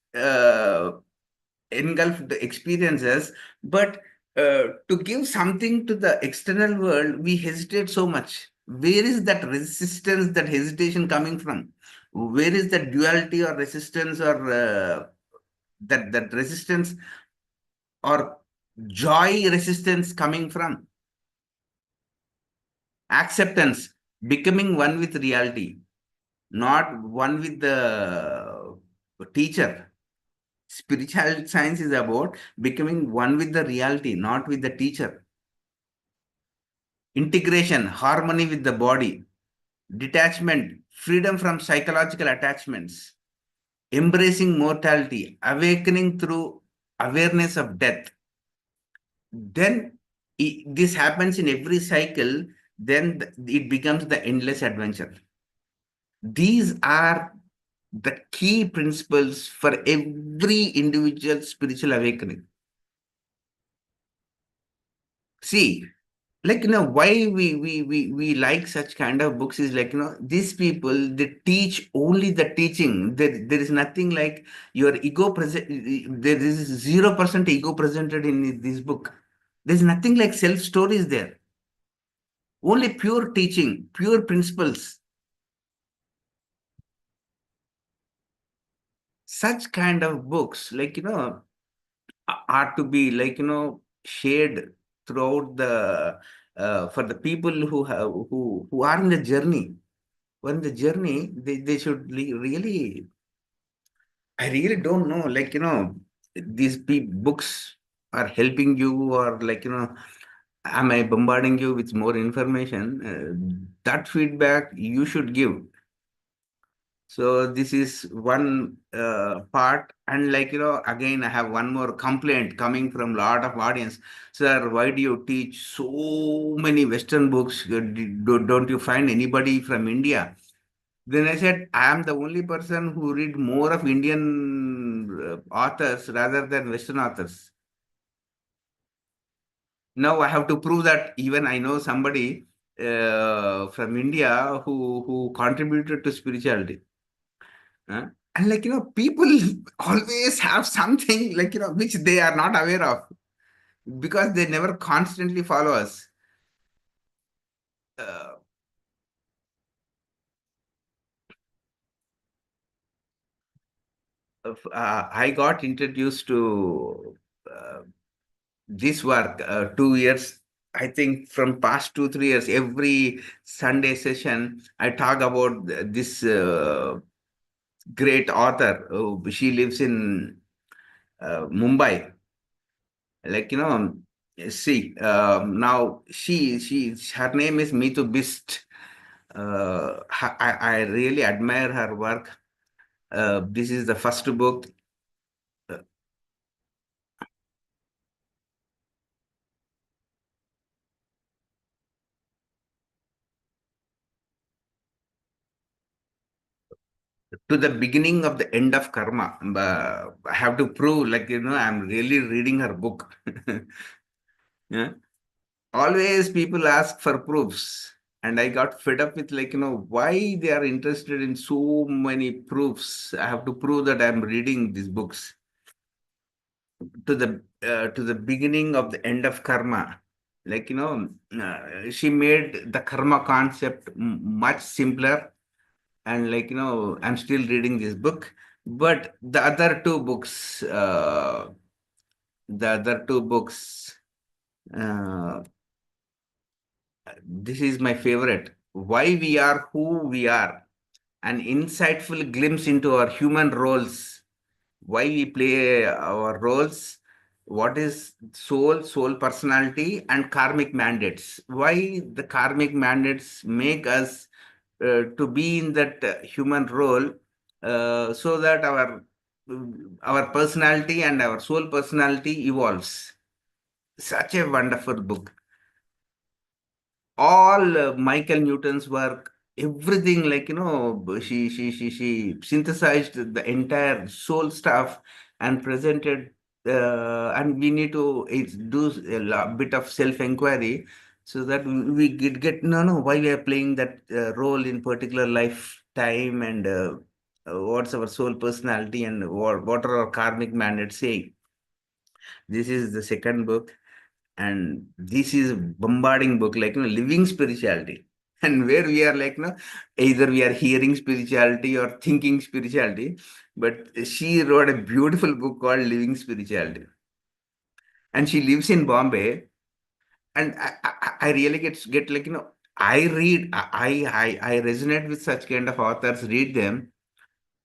engulfed experiences, but to give something to the external world, we hesitate so much. Where is that resistance, that hesitation coming from? Where is that duality or resistance, or that resistance or joy resistance coming from? Acceptance, becoming one with reality, not one with the teacher. Spiritual science is about becoming one with the reality, not with the teacher. Integration, harmony with the body. Detachment, freedom from psychological attachments. Embracing mortality, awakening through awareness of death. Then this happens in every cycle, then it becomes the endless adventure. These are the key principles for every individual spiritual awakening. See, why we like such kind of books is these people, they teach only the teaching. There is nothing like your ego present. There is 0% ego presented in this book. There's nothing like self stories there. Only pure teaching, pure principles. Such kind of books, are to be shared throughout the for the people who are in the journey. On the journey, they should really, I really don't know, these books are helping you, or am I bombarding you with more information? That feedback you should give. So this is one part. And again, I have one more complaint coming from a lot of audience. Sir, why do you teach so many Western books? Don't you find anybody from India? Then I said, I am the only person who read more of Indian authors rather than Western authors. Now I have to prove that even I know somebody from India who contributed to spirituality. And people always have something which they are not aware of, because they never constantly follow us. Uh, I got introduced to this work 2 years. I think from past 2 3 years, every Sunday session, I talk about this great author. She lives in Mumbai. See, now her name is Meetu Bisht. I really admire her work. This is the first book. To the beginning of the end of karma. I have to prove, I'm really reading her book. Yeah. Always people ask for proofs. And I got fed up with why they are interested in so many proofs. I have to prove that I'm reading these books. To the beginning of the end of karma. She made the karma concept much simpler. And I'm still reading this book. But the other two books, uh, this is my favorite. Why We Are Who We Are, an insightful glimpse into our human roles, why we play our roles, what is soul personality, and karmic mandates. Why the karmic mandates make us to be in that human role, so that our personality and our soul personality evolves. Such a wonderful book. All Michael Newton's work, everything, like, she synthesized the entire soul stuff and presented. And we need to do bit of self inquiry, so that we get no why we are playing that role in particular lifetime, and what's our soul personality, and what are our karmic mandates saying. This is the second book, and this is bombarding book, like, living spirituality. And where we are, like, either we are hearing spirituality or thinking spirituality, but she wrote a beautiful book called Living Spirituality, and she lives in Bombay. And I really get, like, I read, I resonate with such kind of authors, read them.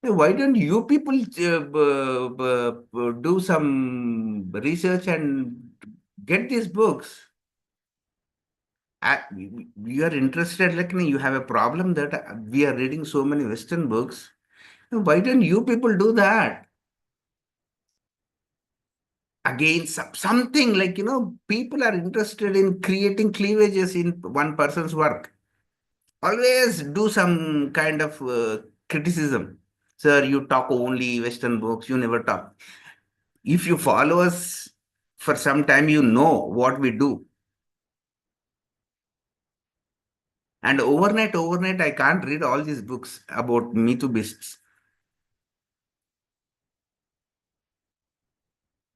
Hey, why don't you people do some research and get these books? You are interested, like, you have a problem that we are reading so many Western books. Why don't you people do that? Again, something like, people are interested in creating cleavages in one person's work. Always do some kind of criticism. Sir, you talk only Western books, you never talk. If you follow us for some time, you know what we do. And overnight, I can't read all these books about Meetu Bists.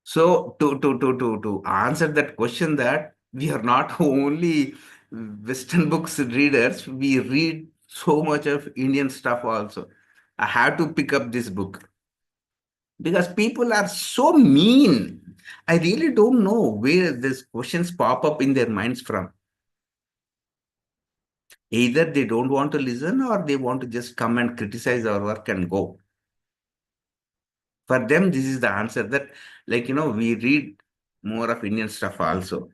So to answer that question, that we are not only Western books readers, we read so much of Indian stuff also. I have to pick up this book because people are so mean. I really don't know where these questions pop up in their minds from. Either they don't want to listen, or they want to just come and criticize our work and go. For them, this is the answer, that, like, we read more of Indian stuff also.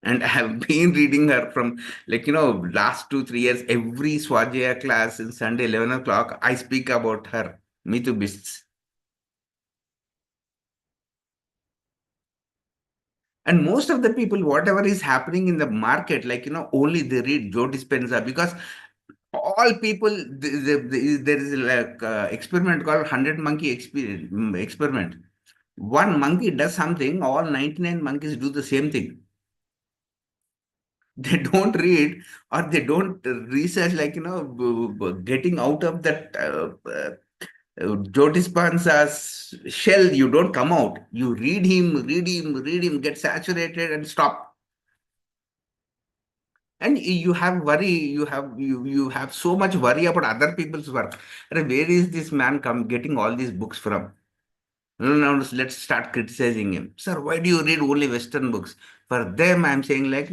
And I have been reading her from, like, last 2 3 years. Every Swajaya class in Sunday 11 o'clock, I speak about her, Meetu Bists. And most of the people, whatever is happening in the market, like, only they read Joe Dispenza, because all people, there is like experiment called 100 monkey experiment. One monkey does something, all 99 monkeys do the same thing. They don't read, or they don't research, like, getting out of that Joe Dispenza's shell. You don't come out. You read him, get saturated and stop. And you have worry, you have so much worry about other people's work. And where is this man come getting all these books from? No, no, no, let's start criticizing him. Sir, why do you read only Western books? For them, I'm saying, like,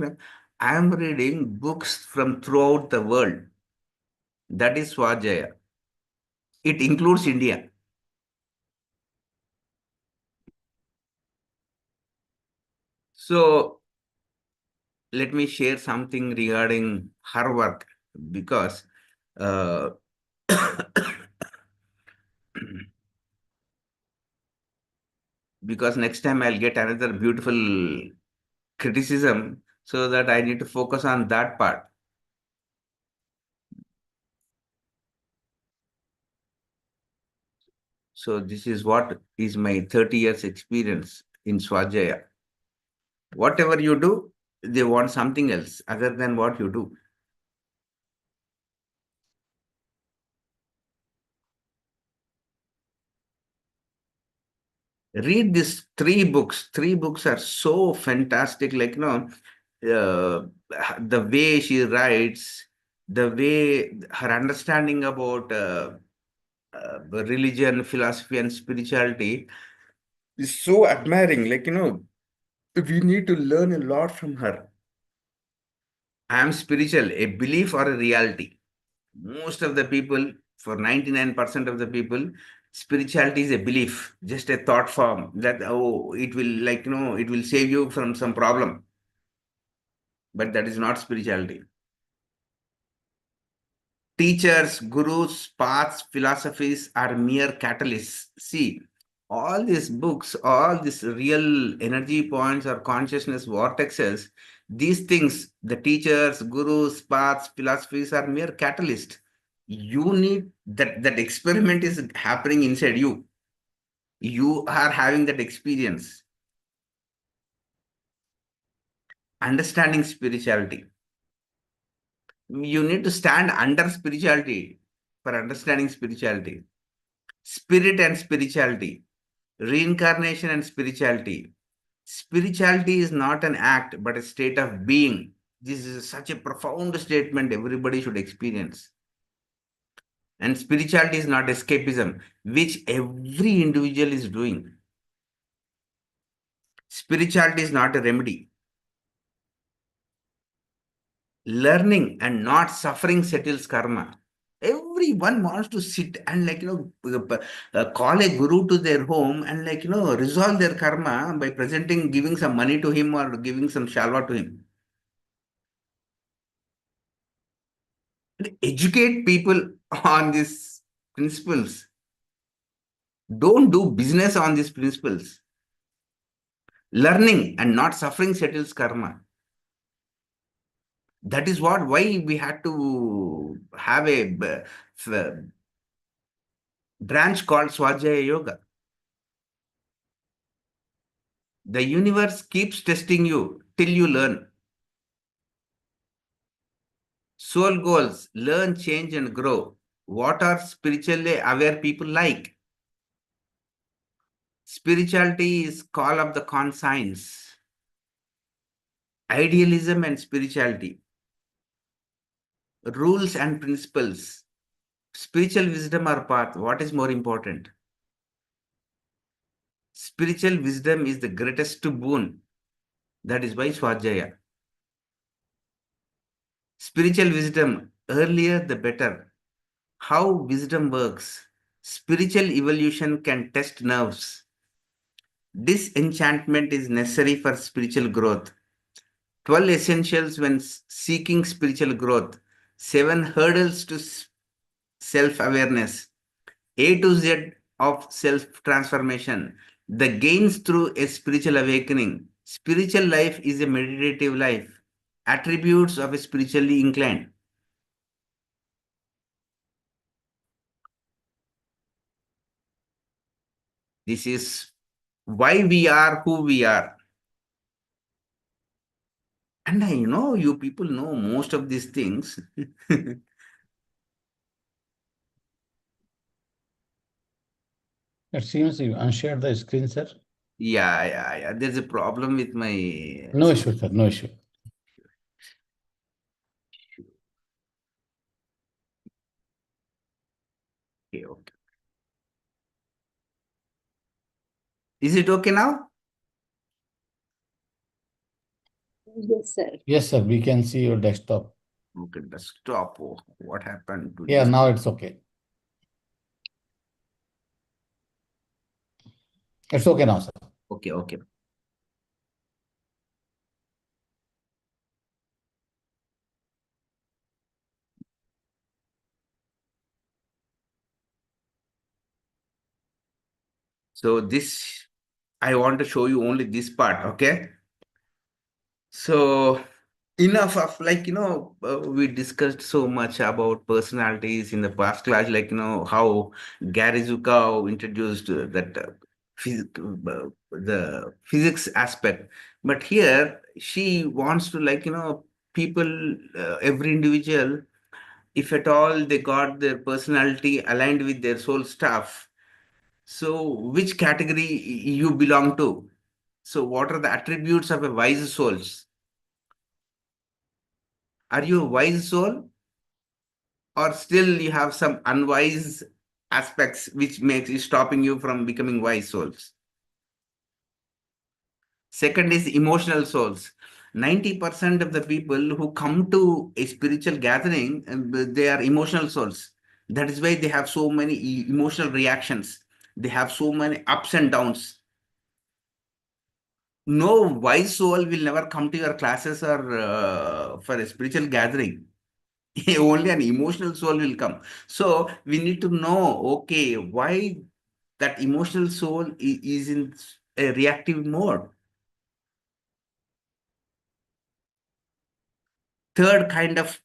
I am reading books from throughout the world. That is Swajaya. It includes India. So let me share something regarding her work, because uh, because next time I'll get another beautiful criticism, so that I need to focus on that part. So this is what is my 30 years experience in Swajaya. Whatever you do, they want something else other than what you do. Read these 3 books. 3 books are so fantastic. Like, the way she writes, the way her understanding about religion, philosophy, and spirituality is so admiring. Like, we need to learn a lot from her. I am spiritual, a belief or a reality. Most of the people, for 99% of the people, Spirituality is a belief, just a thought form that, oh, it will it will save you from some problem. But that is not spirituality. Teachers, gurus, paths, philosophies are mere catalysts. See, all these books, all these real energy points or consciousness vortexes, these things, the teachers, gurus, paths, philosophies are mere catalysts. You need that experiment is happening inside you. You are having that experience. Understanding spirituality. You need to stand under spirituality for understanding spirituality. Spirit and spirituality, reincarnation and spirituality. Spirituality is not an act, but a state of being. This is such a profound statement everybody should experience. And spirituality is not escapism, which every individual is doing. Spirituality is not a remedy. Learning and not suffering settles karma. Everyone wants to sit and call a guru to their home and resolve their karma by giving some money to him or giving some shalva to him. Educate people on these principles. Don't do business on these principles. Learning and not suffering settles karma. That is why we had to have a branch called Swajaya Yoga. The universe keeps testing you till you learn. Soul goals, learn, change, and grow. What are spiritually aware people like? Spirituality is call of the conscience. Idealism and spirituality. Rules and principles. Spiritual wisdom or path. What is more important? Spiritual wisdom is the greatest boon. That is why Swajaya. Spiritual wisdom, earlier the better. How wisdom works. Spiritual evolution can test nerves. Disenchantment is necessary for spiritual growth. 12 essentials when seeking spiritual growth. 7 hurdles to self-awareness. A to Z of self-transformation. The gains through a spiritual awakening. Spiritual life is a meditative life. Attributes of a spiritually inclined. This is why we are who we are. And I know you people know most of these things. It seems you unshared the screen, sir. Yeah. There's a problem with my... No issue, sir. No issue. Okay. Is it okay now? Yes, sir. Yes, sir. We can see your desktop. Okay, desktop. Oh, what happened to Yeah, this? now it's okay. It's okay now, sir. Okay. So this, I want to show you only this part, okay? So enough of we discussed so much about personalities in the past class, how Gary Zukav introduced that the physics aspect. But here she wants to people, every individual, if at all they got their personality aligned with their soul stuff, so which category you belong to? So what are the attributes of a wise soul? Are you a wise soul, or still you have some unwise aspects which makes you stopping you from becoming wise souls? Second is emotional souls. 90% of the people who come to a spiritual gathering, they are emotional souls. That is why they have so many emotional reactions. They have so many ups and downs. No wise soul will never come to your classes or for a spiritual gathering. Only an emotional soul will come. So we need to know, okay, why that emotional soul is in a reactive mode. Third kind of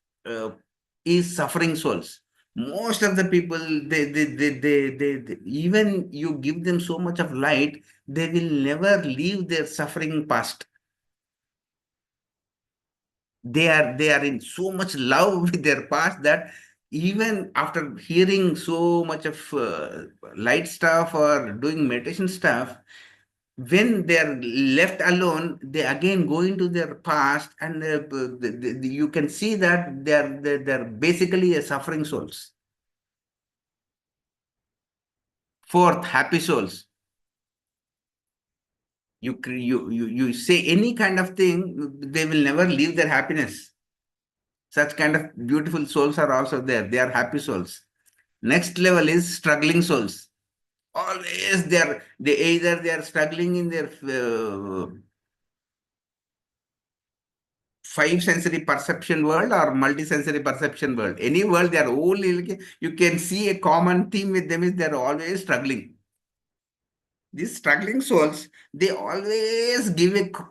is suffering souls. Most of the people, even you give them so much of light, they will never leave their suffering past. They are in so much love with their past that even after hearing so much of light stuff or doing meditation stuff, when they are left alone, they again go into their past, and you can see that they're basically a suffering souls. Fourth, happy souls. You say any kind of thing, they will never leave their happiness. Such kind of beautiful souls are also there. They are happy souls. Next level is struggling souls. Always they are struggling in their five sensory perception world or multi-sensory perception world. Any world, they are only, you can see a common theme with them is they are always struggling. These struggling souls, they always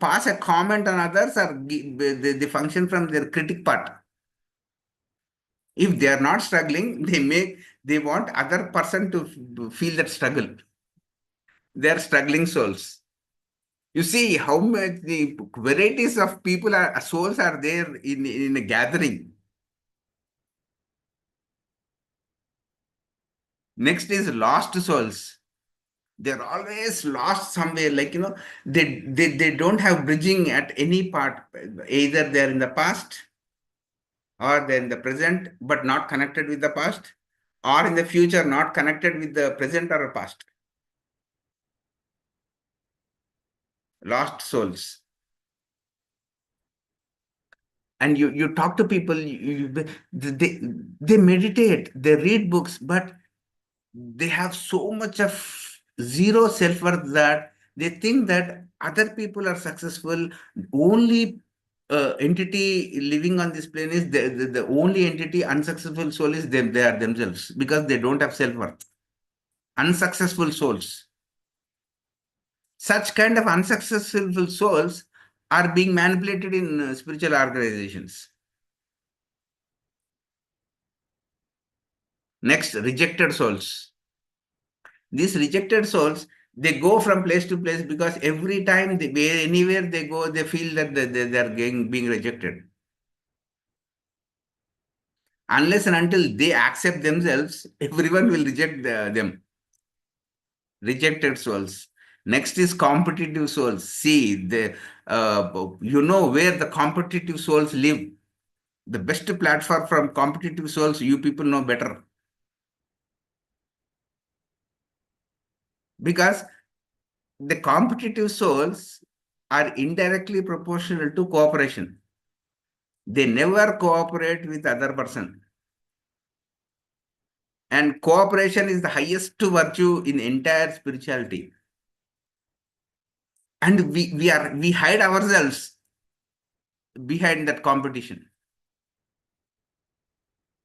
pass a comment on others, or they function from their critic part. If they are not struggling, they want other person to feel that struggle. They are struggling souls. You see how much the varieties of souls are there in a gathering. Next is lost souls. They're always lost somewhere, they don't have bridging at any part. Either they're in the past, or they're in the present but not connected with the past, or in the future not connected with the present or past. Lost souls. And you talk to people, they meditate, they read books, but they have so much of zero self-worth that they think that other people are successful. Only entity living on this plane is the only entity unsuccessful soul is them. They are themselves, because they don't have self-worth. Unsuccessful souls. Such kind of unsuccessful souls are being manipulated in spiritual organizations. Next, rejected souls. These rejected souls, they go from place to place because every time anywhere they go, they feel that they are being rejected. Unless and until they accept themselves, everyone will reject them. Rejected souls. Next is competitive souls. See, you know where the competitive souls live. The best platform from competitive souls, you people know better. Because the competitive souls are indirectly proportional to cooperation. They never cooperate with other person. And cooperation is the highest virtue in entire spirituality. And we hide ourselves behind that competition.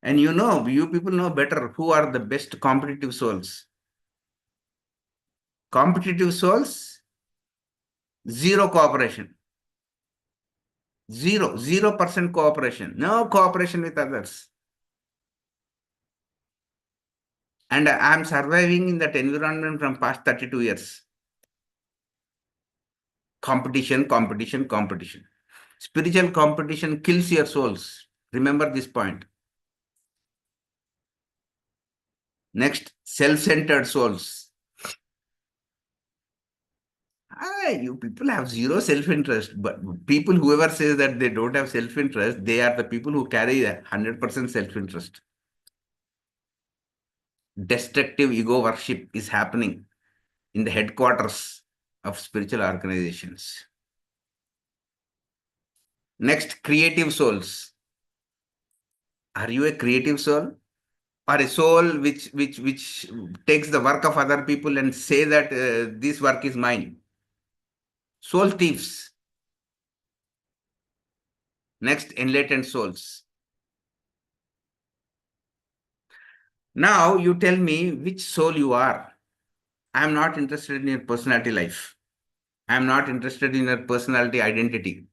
And you people know better who are the best competitive souls. Competitive souls, zero cooperation. 0% cooperation. No cooperation with others. And I am surviving in that environment from past 32 years. Competition, competition, competition. Spiritual competition kills your souls. Remember this point. Next, self-centered souls. You people have zero self-interest, but whoever says that they don't have self-interest, they are the people who carry 100% self-interest. Destructive ego worship is happening in the headquarters of spiritual organizations. Next, creative souls. Are you a creative soul? or a soul which takes the work of other people and say that this work is mine. Soul thieves. Next, enlightened souls. Now you tell me which soul you are. I am not interested in your personality life. I am not interested in your personality identity.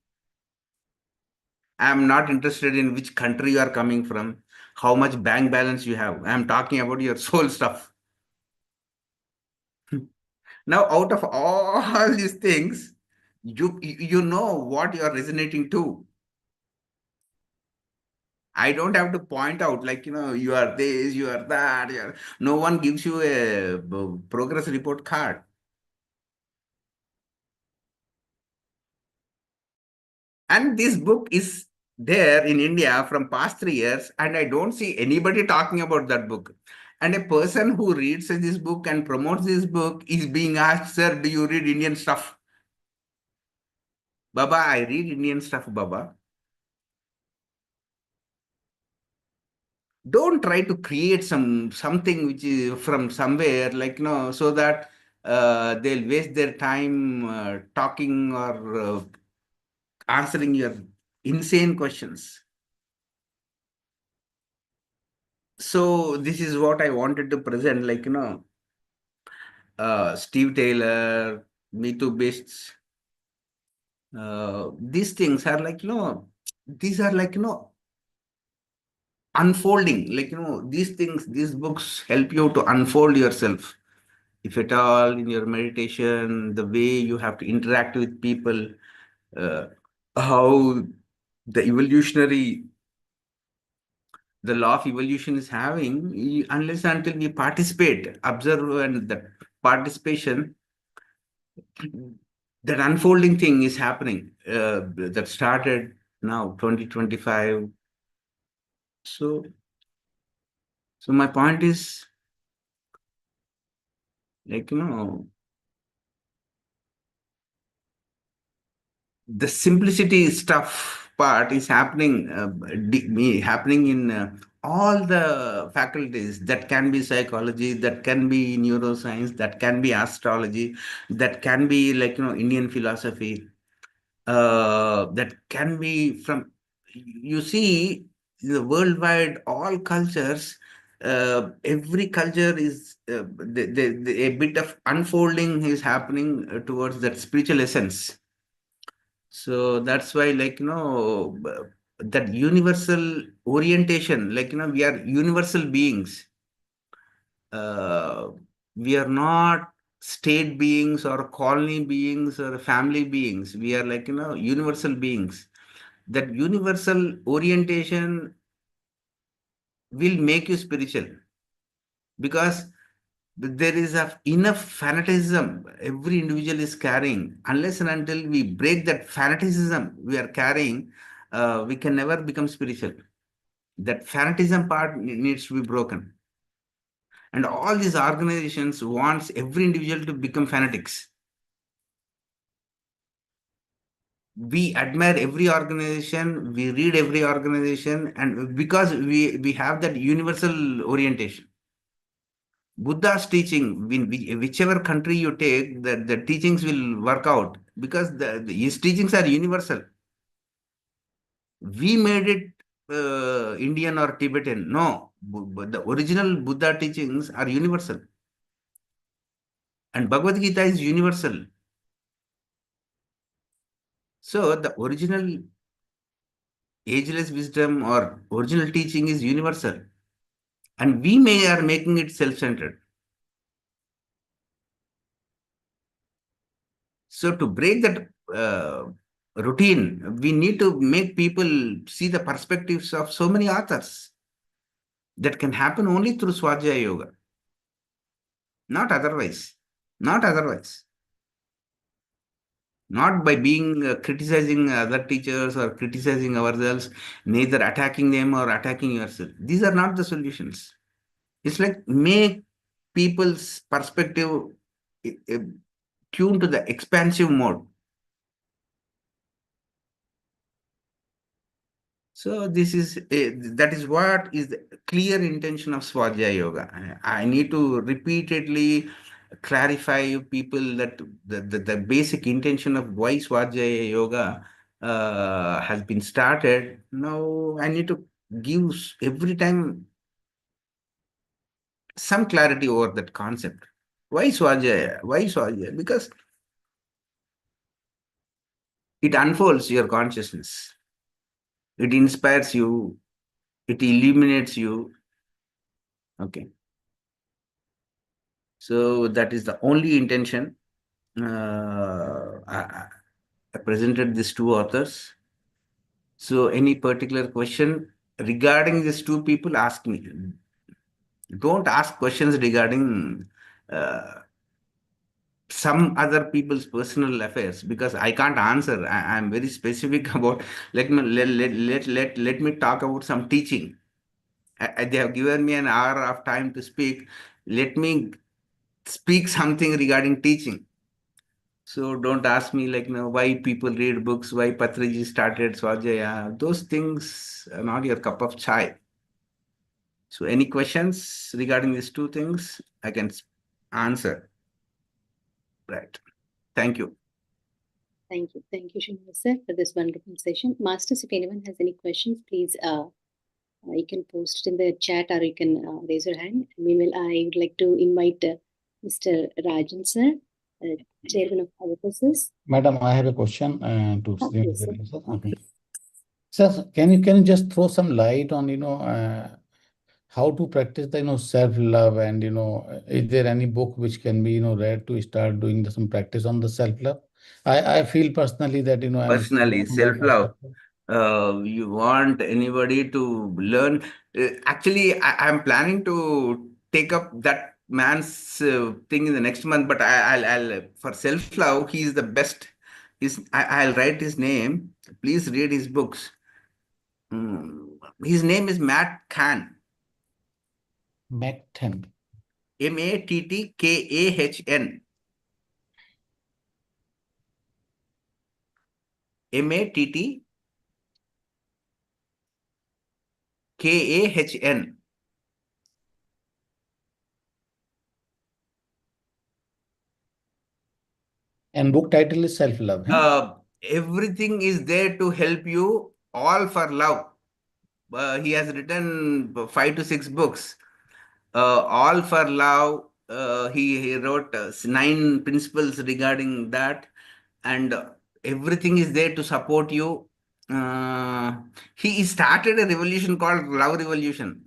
I am not interested in which country you are coming from, how much bank balance you have. I am talking about your soul stuff. Now, out of all these things, you know what you are resonating to. I don't have to point out, like, you are this, you are that. No one gives you a progress report card. And this book is there in India from past 3 years, and I don't see anybody talking about that book. And a person who reads this book and promotes this book is being asked, sir, do you read Indian stuff? Baba, I read Indian stuff, Baba. Don't try to create something which is from somewhere, like, so that they'll waste their time talking or answering your insane questions. So this is what I wanted to present, like, Steve Taylor, Meetu Bisht. These things are like, these are like, unfolding. Like, these things, these books help you to unfold yourself. If at all in your meditation, the way you have to interact with people, uh, how the evolutionary, the law of evolution is having, unless until we participate, observe, and that participation, that unfolding thing is happening, that started now 2025. So my point is, like, the simplicity stuff part is happening, happening in all the faculties. That can be psychology, that can be neuroscience, that can be astrology, that can be, like, Indian philosophy, that can be from, you see, the worldwide, all cultures, every culture is, a bit of unfolding is happening towards that spiritual essence. So that's why, like, that universal orientation, like, we are universal beings. Uh, we are not state beings or colony beings or family beings. We are, like, universal beings. That universal orientation will make you spiritual, because there is enough fanaticism every individual is carrying. Unless and until we break that fanaticism we are carrying, we can never become spiritual. That fanaticism part needs to be broken. And all these organizations wants every individual to become fanatics. We admire every organization, we read every organization, and because we have that universal orientation. Buddha's teaching, whichever country you take, the teachings will work out, because his teachings are universal. We made it Indian or Tibetan. No, but the original Buddha teachings are universal. And Bhagavad Gita is universal. So the original ageless wisdom or original teaching is universal. And we are making it self-centered. So to break that routine, we need to make people see the perspectives of so many authors. That can happen only through Swajaya Yoga, not otherwise. Not otherwise. Not by being criticizing other teachers or criticizing ourselves, neither attacking them or attacking yourself. These are not the solutions. It's like make people's perspective tuned to the expansive mode. So this is that is what is the clear intention of Swadhyaya Yoga. I need to repeatedly clarify people that the basic intention of why Swadhyaya Yoga has been started. Now I need to give every time some clarity over that concept. Why Swadhyaya? Why Swadhyaya? Because it unfolds your consciousness. It inspires you. It illuminates you. Okay. So that is the only intention. I presented these two authors. So any particular question regarding these two people, ask me. Don't ask questions regarding some other people's personal affairs because I can't answer. I'm very specific about. Let me talk about some teaching. They have given me an hour of time to speak. Let me speak something regarding teaching. So don't ask me why people read books, why Patriji started Swajaya. Those things are not your cup of chai. So any questions regarding these two things, I can answer. Right. Thank you. Thank you. Thank you, Srinivas sir, for this wonderful session. Masters, if anyone has any questions, please you can post it in the chat or you can raise your hand. Meanwhile, I would like to invite Mr. Rajan sir, Chairman of IFSS. Madam, I have a question to Yes, sir. Srinivas. Okay. Sir, can you just throw some light on how to practice the self-love, and is there any book which can be read to start doing some practice on the self-love? I feel personally that I'm still Personally, working on self-love. myself. You want anybody to learn. Actually, I'm planning to take up that man's thing in the next month, but I'll for self-love, he's the best. I'll write his name. Please read his books. His name is Matt Kahn. Macton. Mattkahn. Mattkahn. And book title is Self-Love. Everything is there to help you, all for love. He has written 5 to 6 books, all for love. He wrote 9 principles regarding that, and everything is there to support you. He started a revolution called Love Revolution.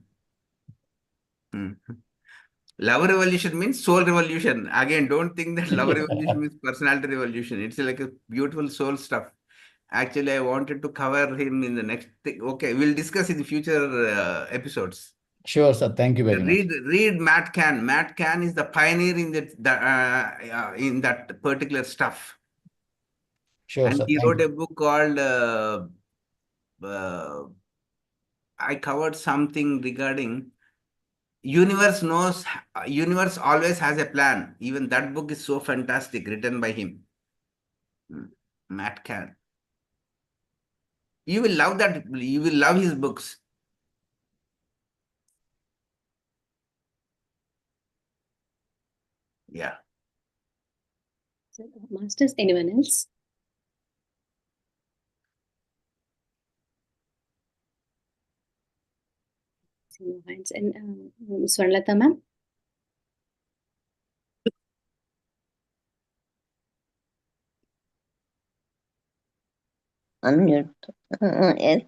Love revolution means soul revolution. Again, don't think that love revolution means personality revolution. It's like a beautiful soul stuff. Actually, I wanted to cover him in the next thing. Okay, we'll discuss in future episodes. Sure, sir. Thank you very much. Read Matt Kahn. Matt Kahn is the pioneer in that particular stuff. Sure, And sir. he Thank wrote you. a book called I covered something regarding universe knows, universe always has a plan. Even that book is so fantastic, written by him. Matt Kahn. You will love that. You will love his books. Yeah. So, Masters, anyone else? See no hands. And Ms. Swarnalata, ma'am? Unmute. Yes.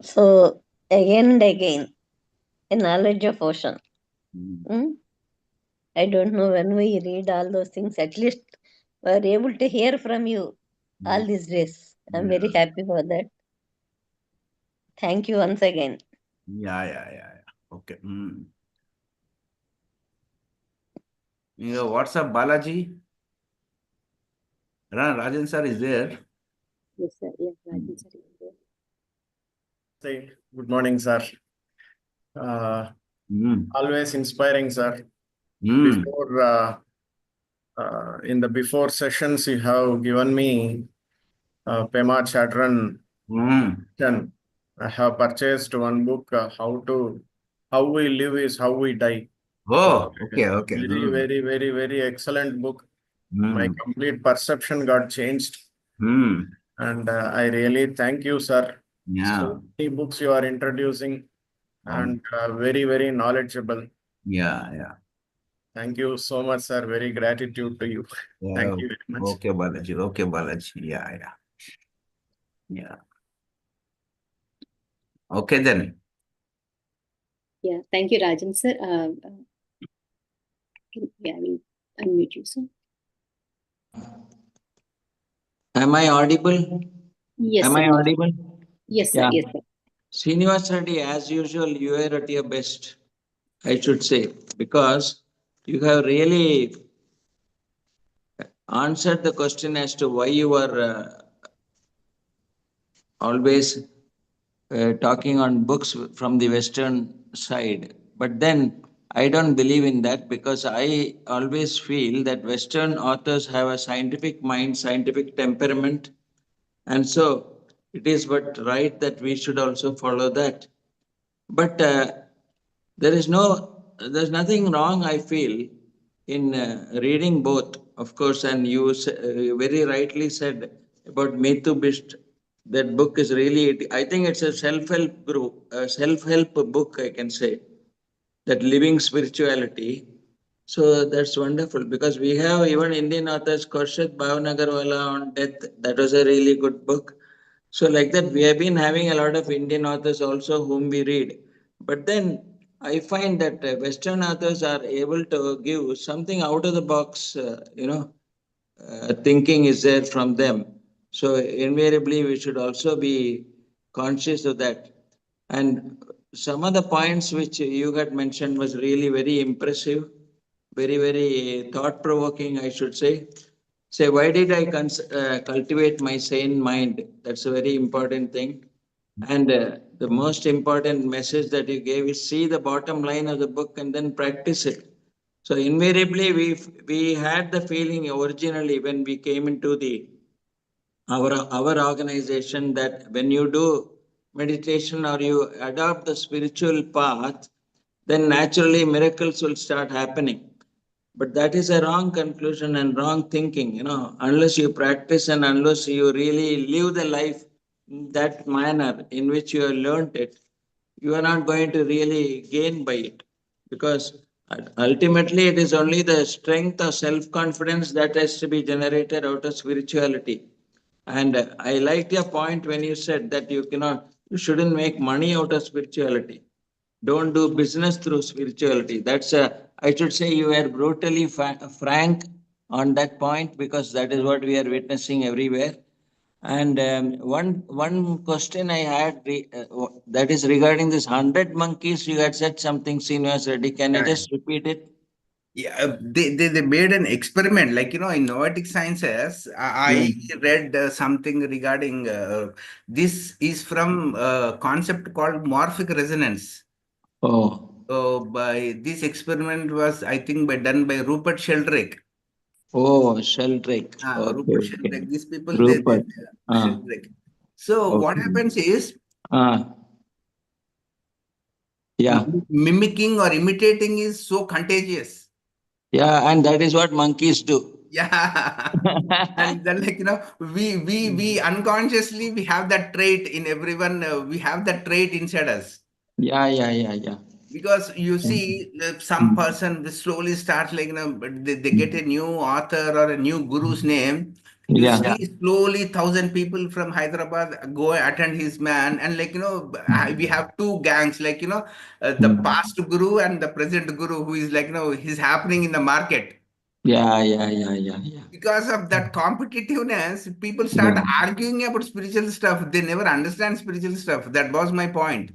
So again and again, a knowledge of ocean. I don't know when we read all those things, at least we are able to hear from you all these days. I'm very happy for that. Thank you once again. Yeah. Okay. What's up, Balaji? Rajan sir is there. Yes, sir. Yeah, Rajan sir is there. Say, good morning, sir. Always inspiring, sir. Before in the before sessions, you have given me Pema Chadran. Mm. I have purchased one book, How We Live is How We Die. Oh, okay, okay. Very, very, very, very excellent book. My Mm. complete perception got changed. Mm. And I really thank you, sir. Yeah. So many books you are introducing and very, very knowledgeable. Yeah. Thank you so much, sir. Very gratitude to you. Thank you very much. Okay, Balaji. Okay, Balaji. Yeah. Okay, then. Yeah, thank you, Rajan sir. Yeah, I will unmute you, sir. Am I audible? Yes, Am sir. I audible? Yes, sir. Yeah. Yes, sir. Srinivas Reddy, as usual, you are at your best, I should say, because you have really answered the question as to why you are always talking on books from the Western side. But then I don't believe in that because I always feel that Western authors have a scientific mind, scientific temperament, and so it is but right that we should also follow that. But there's nothing wrong, I feel, in reading both, of course. And you very rightly said about Meetu Bisht. That book is really, I think it's a self-help group, a self-help book, I can say, that living spirituality. So that's wonderful because we have even Indian authors, Kaushik Bhavanagarwala on death. That was a really good book. So like that, we have been having a lot of Indian authors also whom we read. But then I find that Western authors are able to give something out of the box, thinking is there from them. So invariably, we should also be conscious of that. And some of the points which you had mentioned was really very impressive, very, very thought provoking, I should say. Say, why did I cultivate my sane mind? That's a very important thing. And the most important message that you gave is see the bottom line of the book and then practice it. So invariably, we had the feeling originally when we came into the our organization that when you do meditation or you adopt the spiritual path, then naturally miracles will start happening. But that is a wrong conclusion and wrong thinking. Unless you practice and unless you really live the life in that manner in which you have learned it, you are not going to really gain by it. Because ultimately, it is only the strength of self confidence that has to be generated out of spirituality. And I liked your point when you said that you shouldn't make money out of spirituality. Don't do business through spirituality. I should say you were brutally frank on that point because that is what we are witnessing everywhere. And one question I had that is regarding this 100 monkeys. You had said something, Srinivas Reddy. Can you just repeat it? Yeah, they made an experiment, like, in noetic sciences. I read something regarding this is from a concept called morphic resonance. Oh, So, by this experiment was, I think, done by Rupert Sheldrake. Sheldrake. Okay, Rupert okay. Sheldrake. These people, Rupert. Sheldrake. So, what Okay. happens is Ah, yeah. mimicking or imitating is so contagious. Yeah, and that is what monkeys do. Yeah. And then, like, we unconsciously we have that trait in everyone. We have that trait inside us. Yeah. Because you see, some person will slowly start, like, they get a new author or a new guru's name. You Yeah. see, slowly 1,000 people from Hyderabad go attend his man, and, like, we have two gangs, like, the past guru and the present guru, who is, like, he's happening in the market. Yeah. Because of that competitiveness, people start arguing about spiritual stuff. They never understand spiritual stuff. That was my point.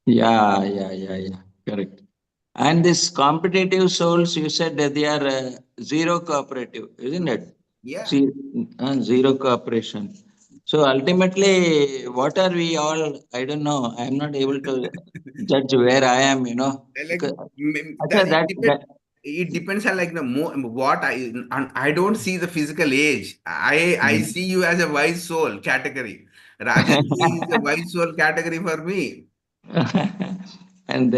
Yeah. Correct. And this competitive souls, you said that they are zero cooperative, isn't it? Yeah. See, zero cooperation. So ultimately, what are we all? I don't know. I'm not able to judge where I am, Like, because that it that depends. it depends on like the more what I don't see the physical age. I see you as a wise soul category. Rajanji is a wise soul category for me. And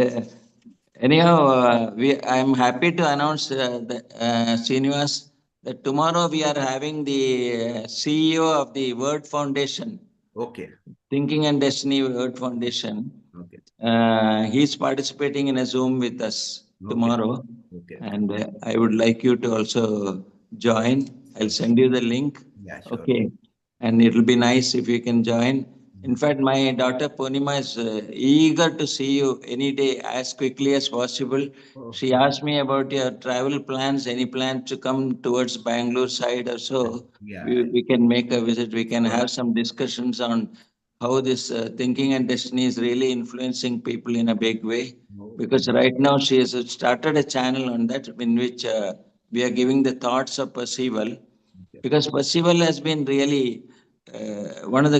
anyhow, I'm happy to announce Srinivas, that tomorrow we are having the CEO of the Word Foundation, Okay. Thinking and Destiny Word Foundation. Okay. He's participating in a Zoom with us tomorrow. Okay. And I would like you to also join. I'll send you the link. Yeah, sure. Okay. And it'll be nice if you can join. In fact, my daughter Purnima is eager to see you any day as quickly as possible. She asked me about your travel plans, any plan to come towards Bangalore side or so. Yeah. We can make a visit. We can Sure. have some discussions on how this thinking and destiny is really influencing people in a big way. Because right now she has started a channel on that in which we are giving the thoughts of percival. Because percival has been really one of the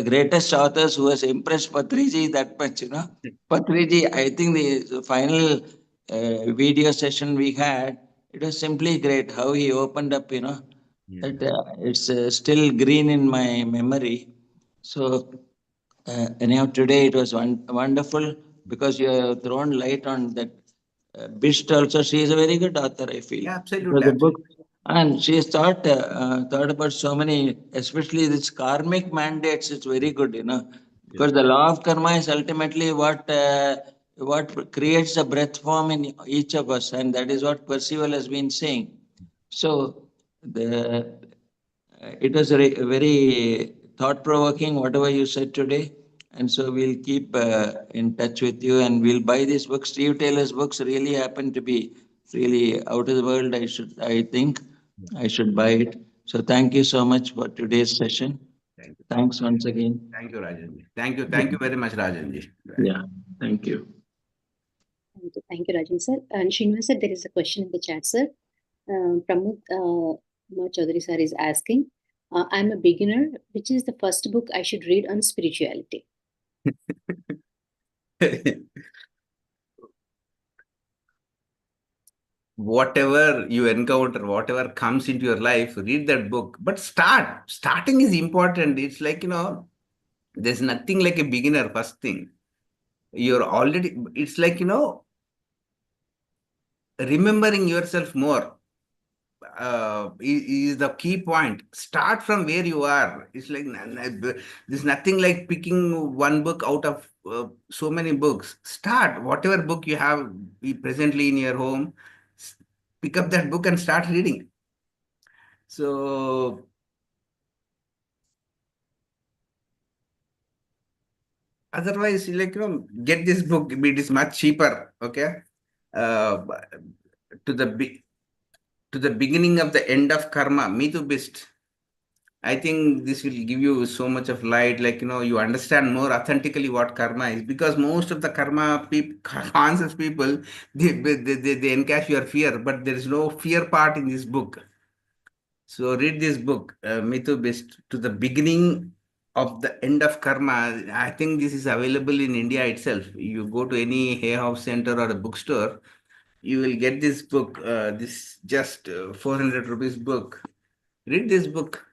greatest authors who has impressed Patriji that much, you know. Patriji, I think the final video session we had, it was simply great how he opened up, you know. That it's still green in my memory. So anyhow, today it was wonderful because you have thrown light on that. Bisht also, she is a very good author, I feel. Yeah, absolutely. Because the book, and she has thought about so many, especially this karmic mandates. It's very good, you know, because the law of karma is ultimately what creates the breath form in each of us, and that is what Percival has been saying. So the it was very thought-provoking, whatever you said today. And so we'll keep in touch with you and we'll buy this book. Steve Taylor's books really happen to be really out of the world. I think I should buy it. So thank you so much for today's session. Thank you. Thanks once again. Thank you, Rajanji. Thank you. Thank you very much, Rajanji. Yeah, thank you. Thank you, Rajan sir. And Srinivas sir, there is a question in the chat, sir. Pramod Chaudhary sir is asking, I'm a beginner. Which is the first book I should read on spirituality? Whatever you encounter, whatever comes into your life, read that book. But starting is important. It's like, there's nothing like a beginner first thing. It's like, remembering yourself more is the key point. Start from where you are. It's like, there's nothing like picking one book out of so many books. Start whatever book you have presently in your home, pick up that book and start reading. So otherwise, like, get this book. It is much cheaper. Okay. To the beginning of the end of karma, Meetu Bisht. I think this will give you so much of light, like, you understand more authentically what karma is, because most of the karma conscious people, they encash your fear, but there is no fear part in this book. So read this book, Meetu Bisht, to the beginning of the end of karma. I think this is available in India itself. You go to any Hay House Center or a bookstore, you will get this book, this just 400 rupees book. Read this book.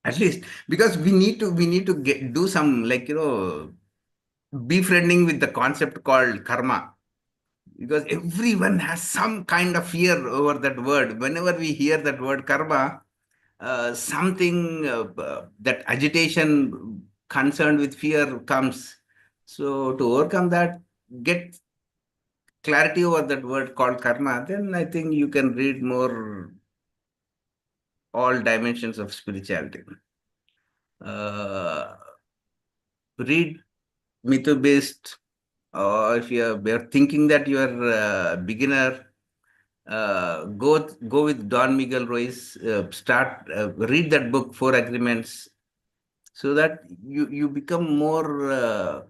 At least, because we need to do some, like, befriending with the concept called karma, because everyone has some kind of fear over that word. Whenever we hear that word karma, something that agitation concerned with fear comes. So to overcome that, get clarity over that word called karma, then I think you can read more all dimensions of spirituality. Read Meetu Bisht, or if you're thinking that you're a beginner, go with Don Miguel Ruiz. Read that book, Four Agreements, so that you become more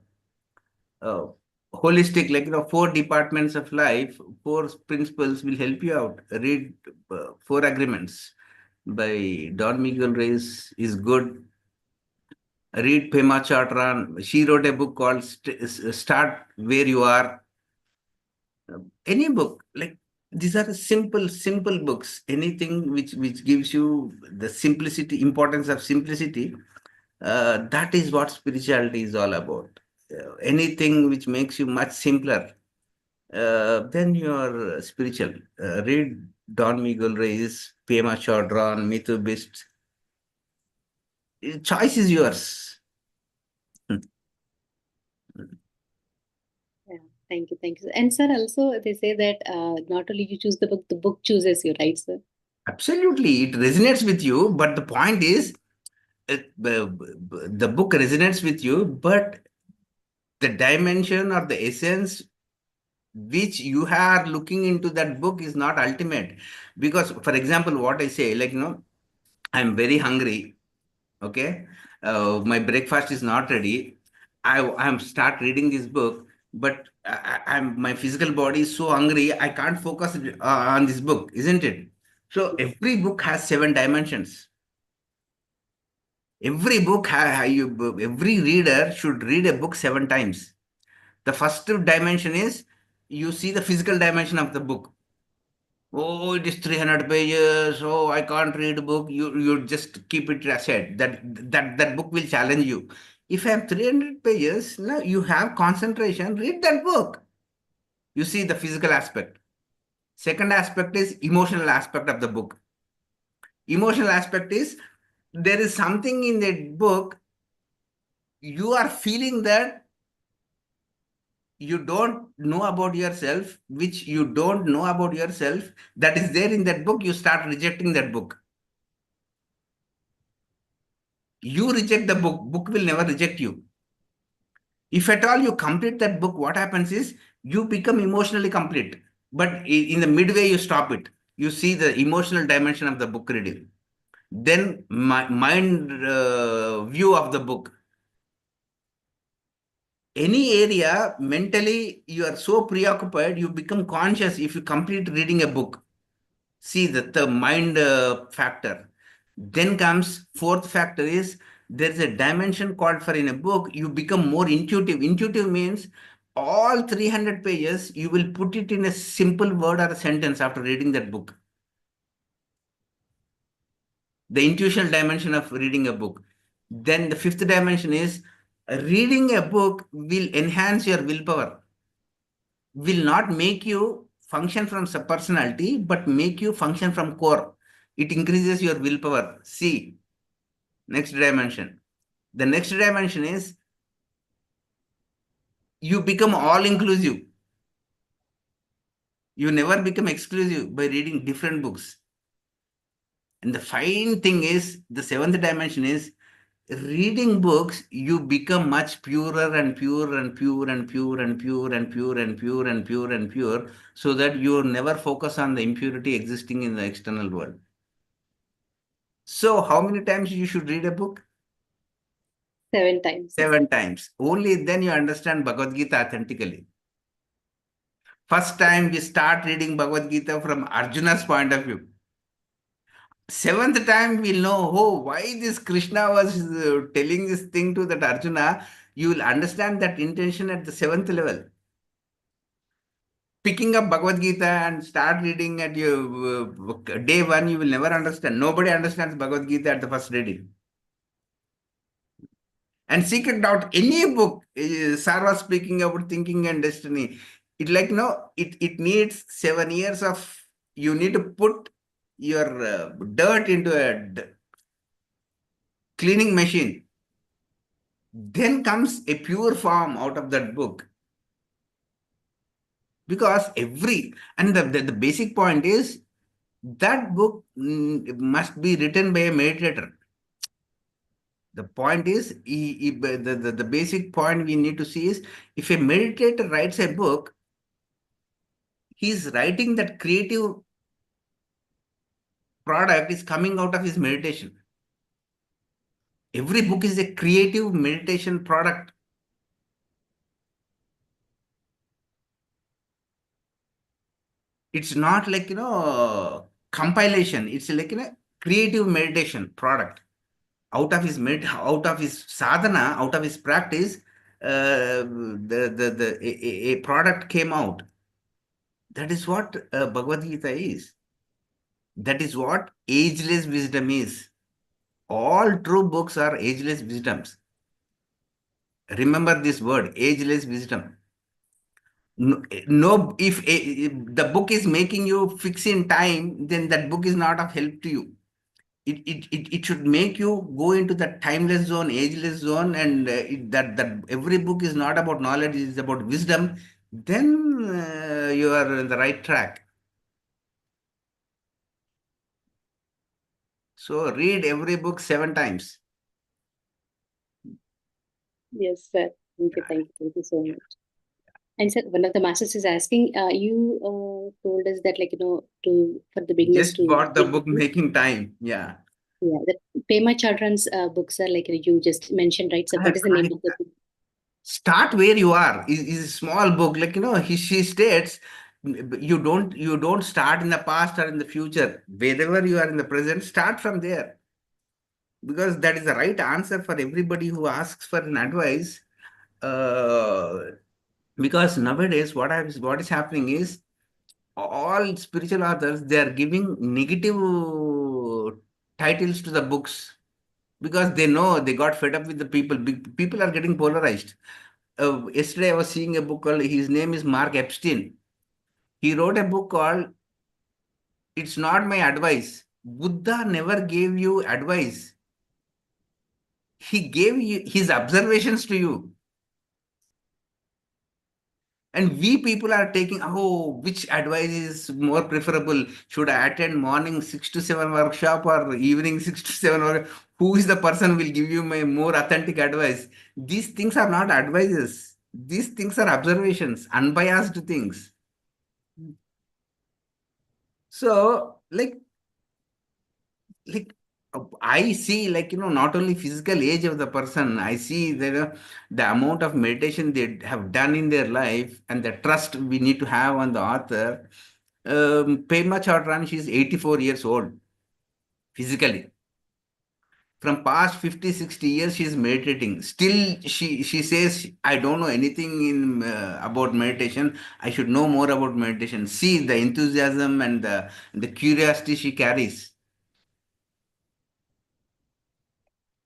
holistic. Like, four departments of life, four principles will help you out. Read Four Agreements by Don Miguel Ruiz is good. read Pema Chodron. She wrote a book called Start Where You Are. Any book, like these are simple books. Anything which gives you the simplicity, importance of simplicity. That is what spirituality is all about. Anything which makes you much simpler, then you are spiritual. Read Don Miguel Ruiz, Pema Chodron, Meetu, Bisht. Choice is yours. Yeah, thank you, thank you. And sir, also they say that not only you choose the book chooses you, right, sir? Absolutely, it resonates with you. But the point is, the book resonates with you, but the dimension or the essence which you are looking into that book is not ultimate. Because, for example, what I say, like, I'm very hungry. Okay, my breakfast is not ready. I'm start reading this book, but I'm my physical body is so hungry. I can't focus on this book, isn't it? So every book has 7 dimensions. Every book, every reader should read a book 7 times. The first dimension is you see the physical dimension of the book. Oh, it is 300 pages. Oh, I can't read a book. You just keep it aside. That book will challenge you. If I have 300 pages, now you have concentration, read that book. You see the physical aspect. Second aspect is emotional aspect of the book. Emotional aspect is there is something in that book you are feeling that you don't know about yourself, which you don't know about yourself, that is there in that book, you start rejecting that book. You reject the book, book will never reject you. If at all you complete that book, what happens is you become emotionally complete. But in the midway, you stop it. You see the emotional dimension of the book reading. Then mind view of the book. Any area mentally you are so preoccupied, you become conscious if you complete reading a book. See the mind factor. Then comes fourth factor is there is a dimension called for in a book. You become more intuitive. Intuitive means all 300 pages, you will put it in a simple word or a sentence after reading that book. The intuitional dimension of reading a book. Then the fifth dimension is reading a book will enhance your willpower, will not make you function from personality, but make you function from core. It increases your willpower. See, next dimension. The next dimension is you become all inclusive. You never become exclusive by reading different books. And the fine thing is, the seventh dimension is reading books, you become much purer and pure and pure and pure and pure and pure and pure and pure and pure, so that you never focus on the impurity existing in the external world. So, how many times you should read a book? 7 times. 7 times. Only then you understand Bhagavad Gita authentically. First time we start reading Bhagavad Gita from Arjuna's point of view. Seventh time we'll know, oh, why this Krishna was telling this thing to that Arjuna. You will understand that intention at the 7th level. Picking up Bhagavad Gita and start reading at your day 1, you will never understand. Nobody understands Bhagavad Gita at the first reading. And secret doubt, any book, Sarva speaking about thinking and destiny, it like, it needs 7 years of, you need to put your dirt into a cleaning machine. Then comes a pure form out of that book. Because and the basic point is, that book must be written by a meditator. The point is, the basic point we need to see is, if a meditator writes a book, he's writing that creative product is coming out of his meditation. Every book is a creative meditation product. It's not like, compilation. It's like, creative meditation product. out of his sadhana, out of his practice, a product came out. That is what Bhagavad Gita is. That is what ageless wisdom is. All true books are ageless wisdoms. Remember this word, ageless wisdom. No, if the book is making you fix in time, then that book is not of help to you. It should make you go into the timeless zone, ageless zone, and that every book is not about knowledge, it is about wisdom. Then you are on the right track. So read every book 7 times. Yes, sir. Thank you so much. And sir, one of the masters is asking, you told us that, like, for the beginners Just to bought the read book book. Making Time. Yeah. Yeah, the Pema Chadran's books are like you just mentioned, right? So what is the name of the book? Start where you are. Is a small book, like she states, you don't start in the past or in the future. Wherever you are in the present, start from there, because that is the right answer for everybody who asks for an advice. Because nowadays what is happening is, all spiritual authors, they are giving negative titles to the books, because they know they got fed up with the people. People are getting polarized. Yesterday I was seeing a book called, his name is Mark Epstein. He wrote a book called It's Not My Advice. Buddha never gave you advice. He gave you his observations to you. And we people are taking, which advice is more preferable? Should I attend morning 6 to 7 workshop or evening 6 to 7 workshop? Who is the person who will give you my more authentic advice? These things are not advices. These things are observations, unbiased things. So, like I see, not only physical age of the person, I see the amount of meditation they have done in their life and the trust we need to have on the author. Pema Chodron, she's 84 years old physically. From past 50, 60 years, she's meditating. Still, she says, I don't know anything about meditation. I should know more about meditation. See the enthusiasm and the curiosity she carries.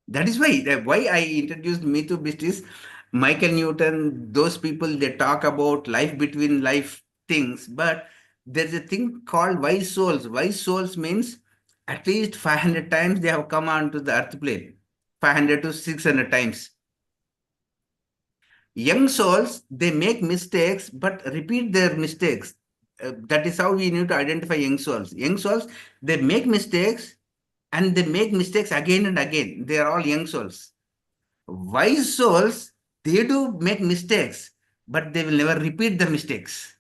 That is why I introduced Meetu, Bisht is Michael Newton, those people, they talk about life between life things, but there's a thing called wise souls. Wise souls means at least 500 times they have come onto the earth plane, 500 to 600 times. Young souls, they make mistakes, but repeat their mistakes. That is how we need to identify young souls. Young souls, they make mistakes and they make mistakes again and again. They are all young souls. Wise souls, they do make mistakes, but they will never repeat the mistakes.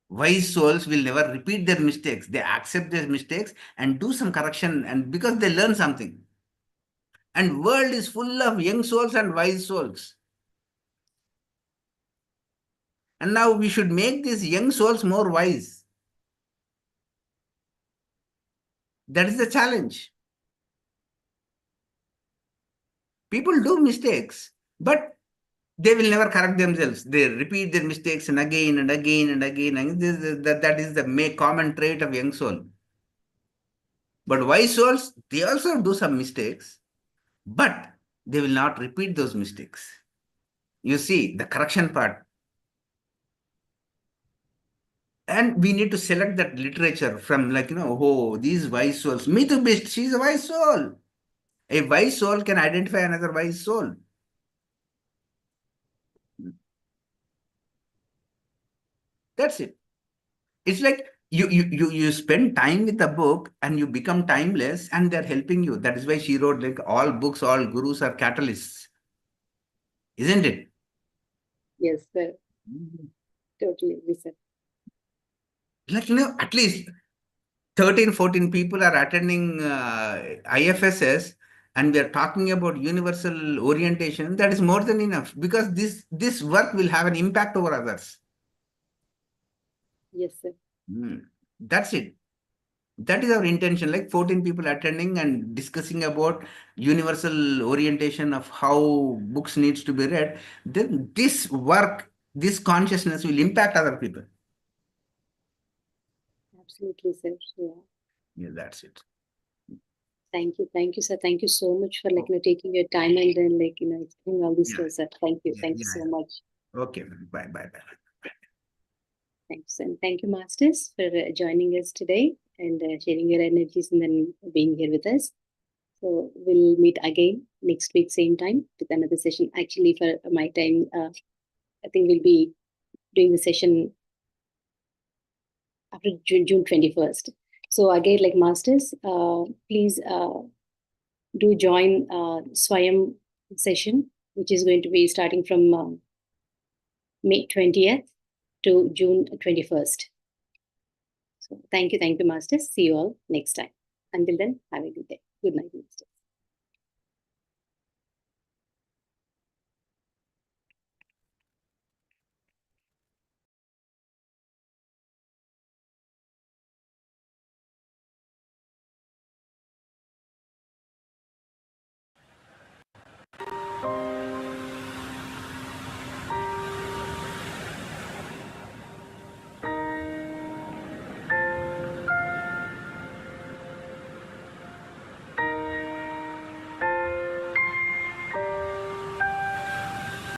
Wise souls will never repeat their mistakes. They accept their mistakes and do some correction, and because they learn something. And world is full of young souls and wise souls. And now we should make these young souls more wise. That is the challenge. People do mistakes, but they will never correct themselves. They repeat their mistakes and again and again and again. And that is the common trait of young soul. But wise souls, they also do some mistakes, but they will not repeat those mistakes. You see, the correction part. And we need to select that literature from, these wise souls. Meetu Bisht, she's a wise soul. A wise soul can identify another wise soul. That's it. It's like you spend time with the book and you become timeless and they're helping you. That is why she wrote, like, all books, all gurus are catalysts. Isn't it? Yes, sir. Totally, listen. Like, at least 13, 14 people are attending IFSS and we are talking about universal orientation. That is more than enough, because this work will have an impact over others. Yes, sir. That's it. That is our intention, like 14 people attending and discussing about universal orientation of how books needs to be read. Then this work, this consciousness will impact other people. Absolutely, sir. Yeah. Yeah, that's it. Thank you, sir. Thank you so much for taking your time and then explaining all this Yeah. to us, sir. Thank you. Yeah, Thank you yeah, so much. Okay, bye. Thanks, and thank you, Masters, for joining us today and sharing your energies and then being here with us. So we'll meet again next week, same time, with another session. Actually, for my time, I think we'll be doing the session after June 21st. So again, like Masters, please do join Swayam session, which is going to be starting from May 20th to June 21st. So thank you, Masters. See you all next time. Until then, have a good day. Good night, Masters.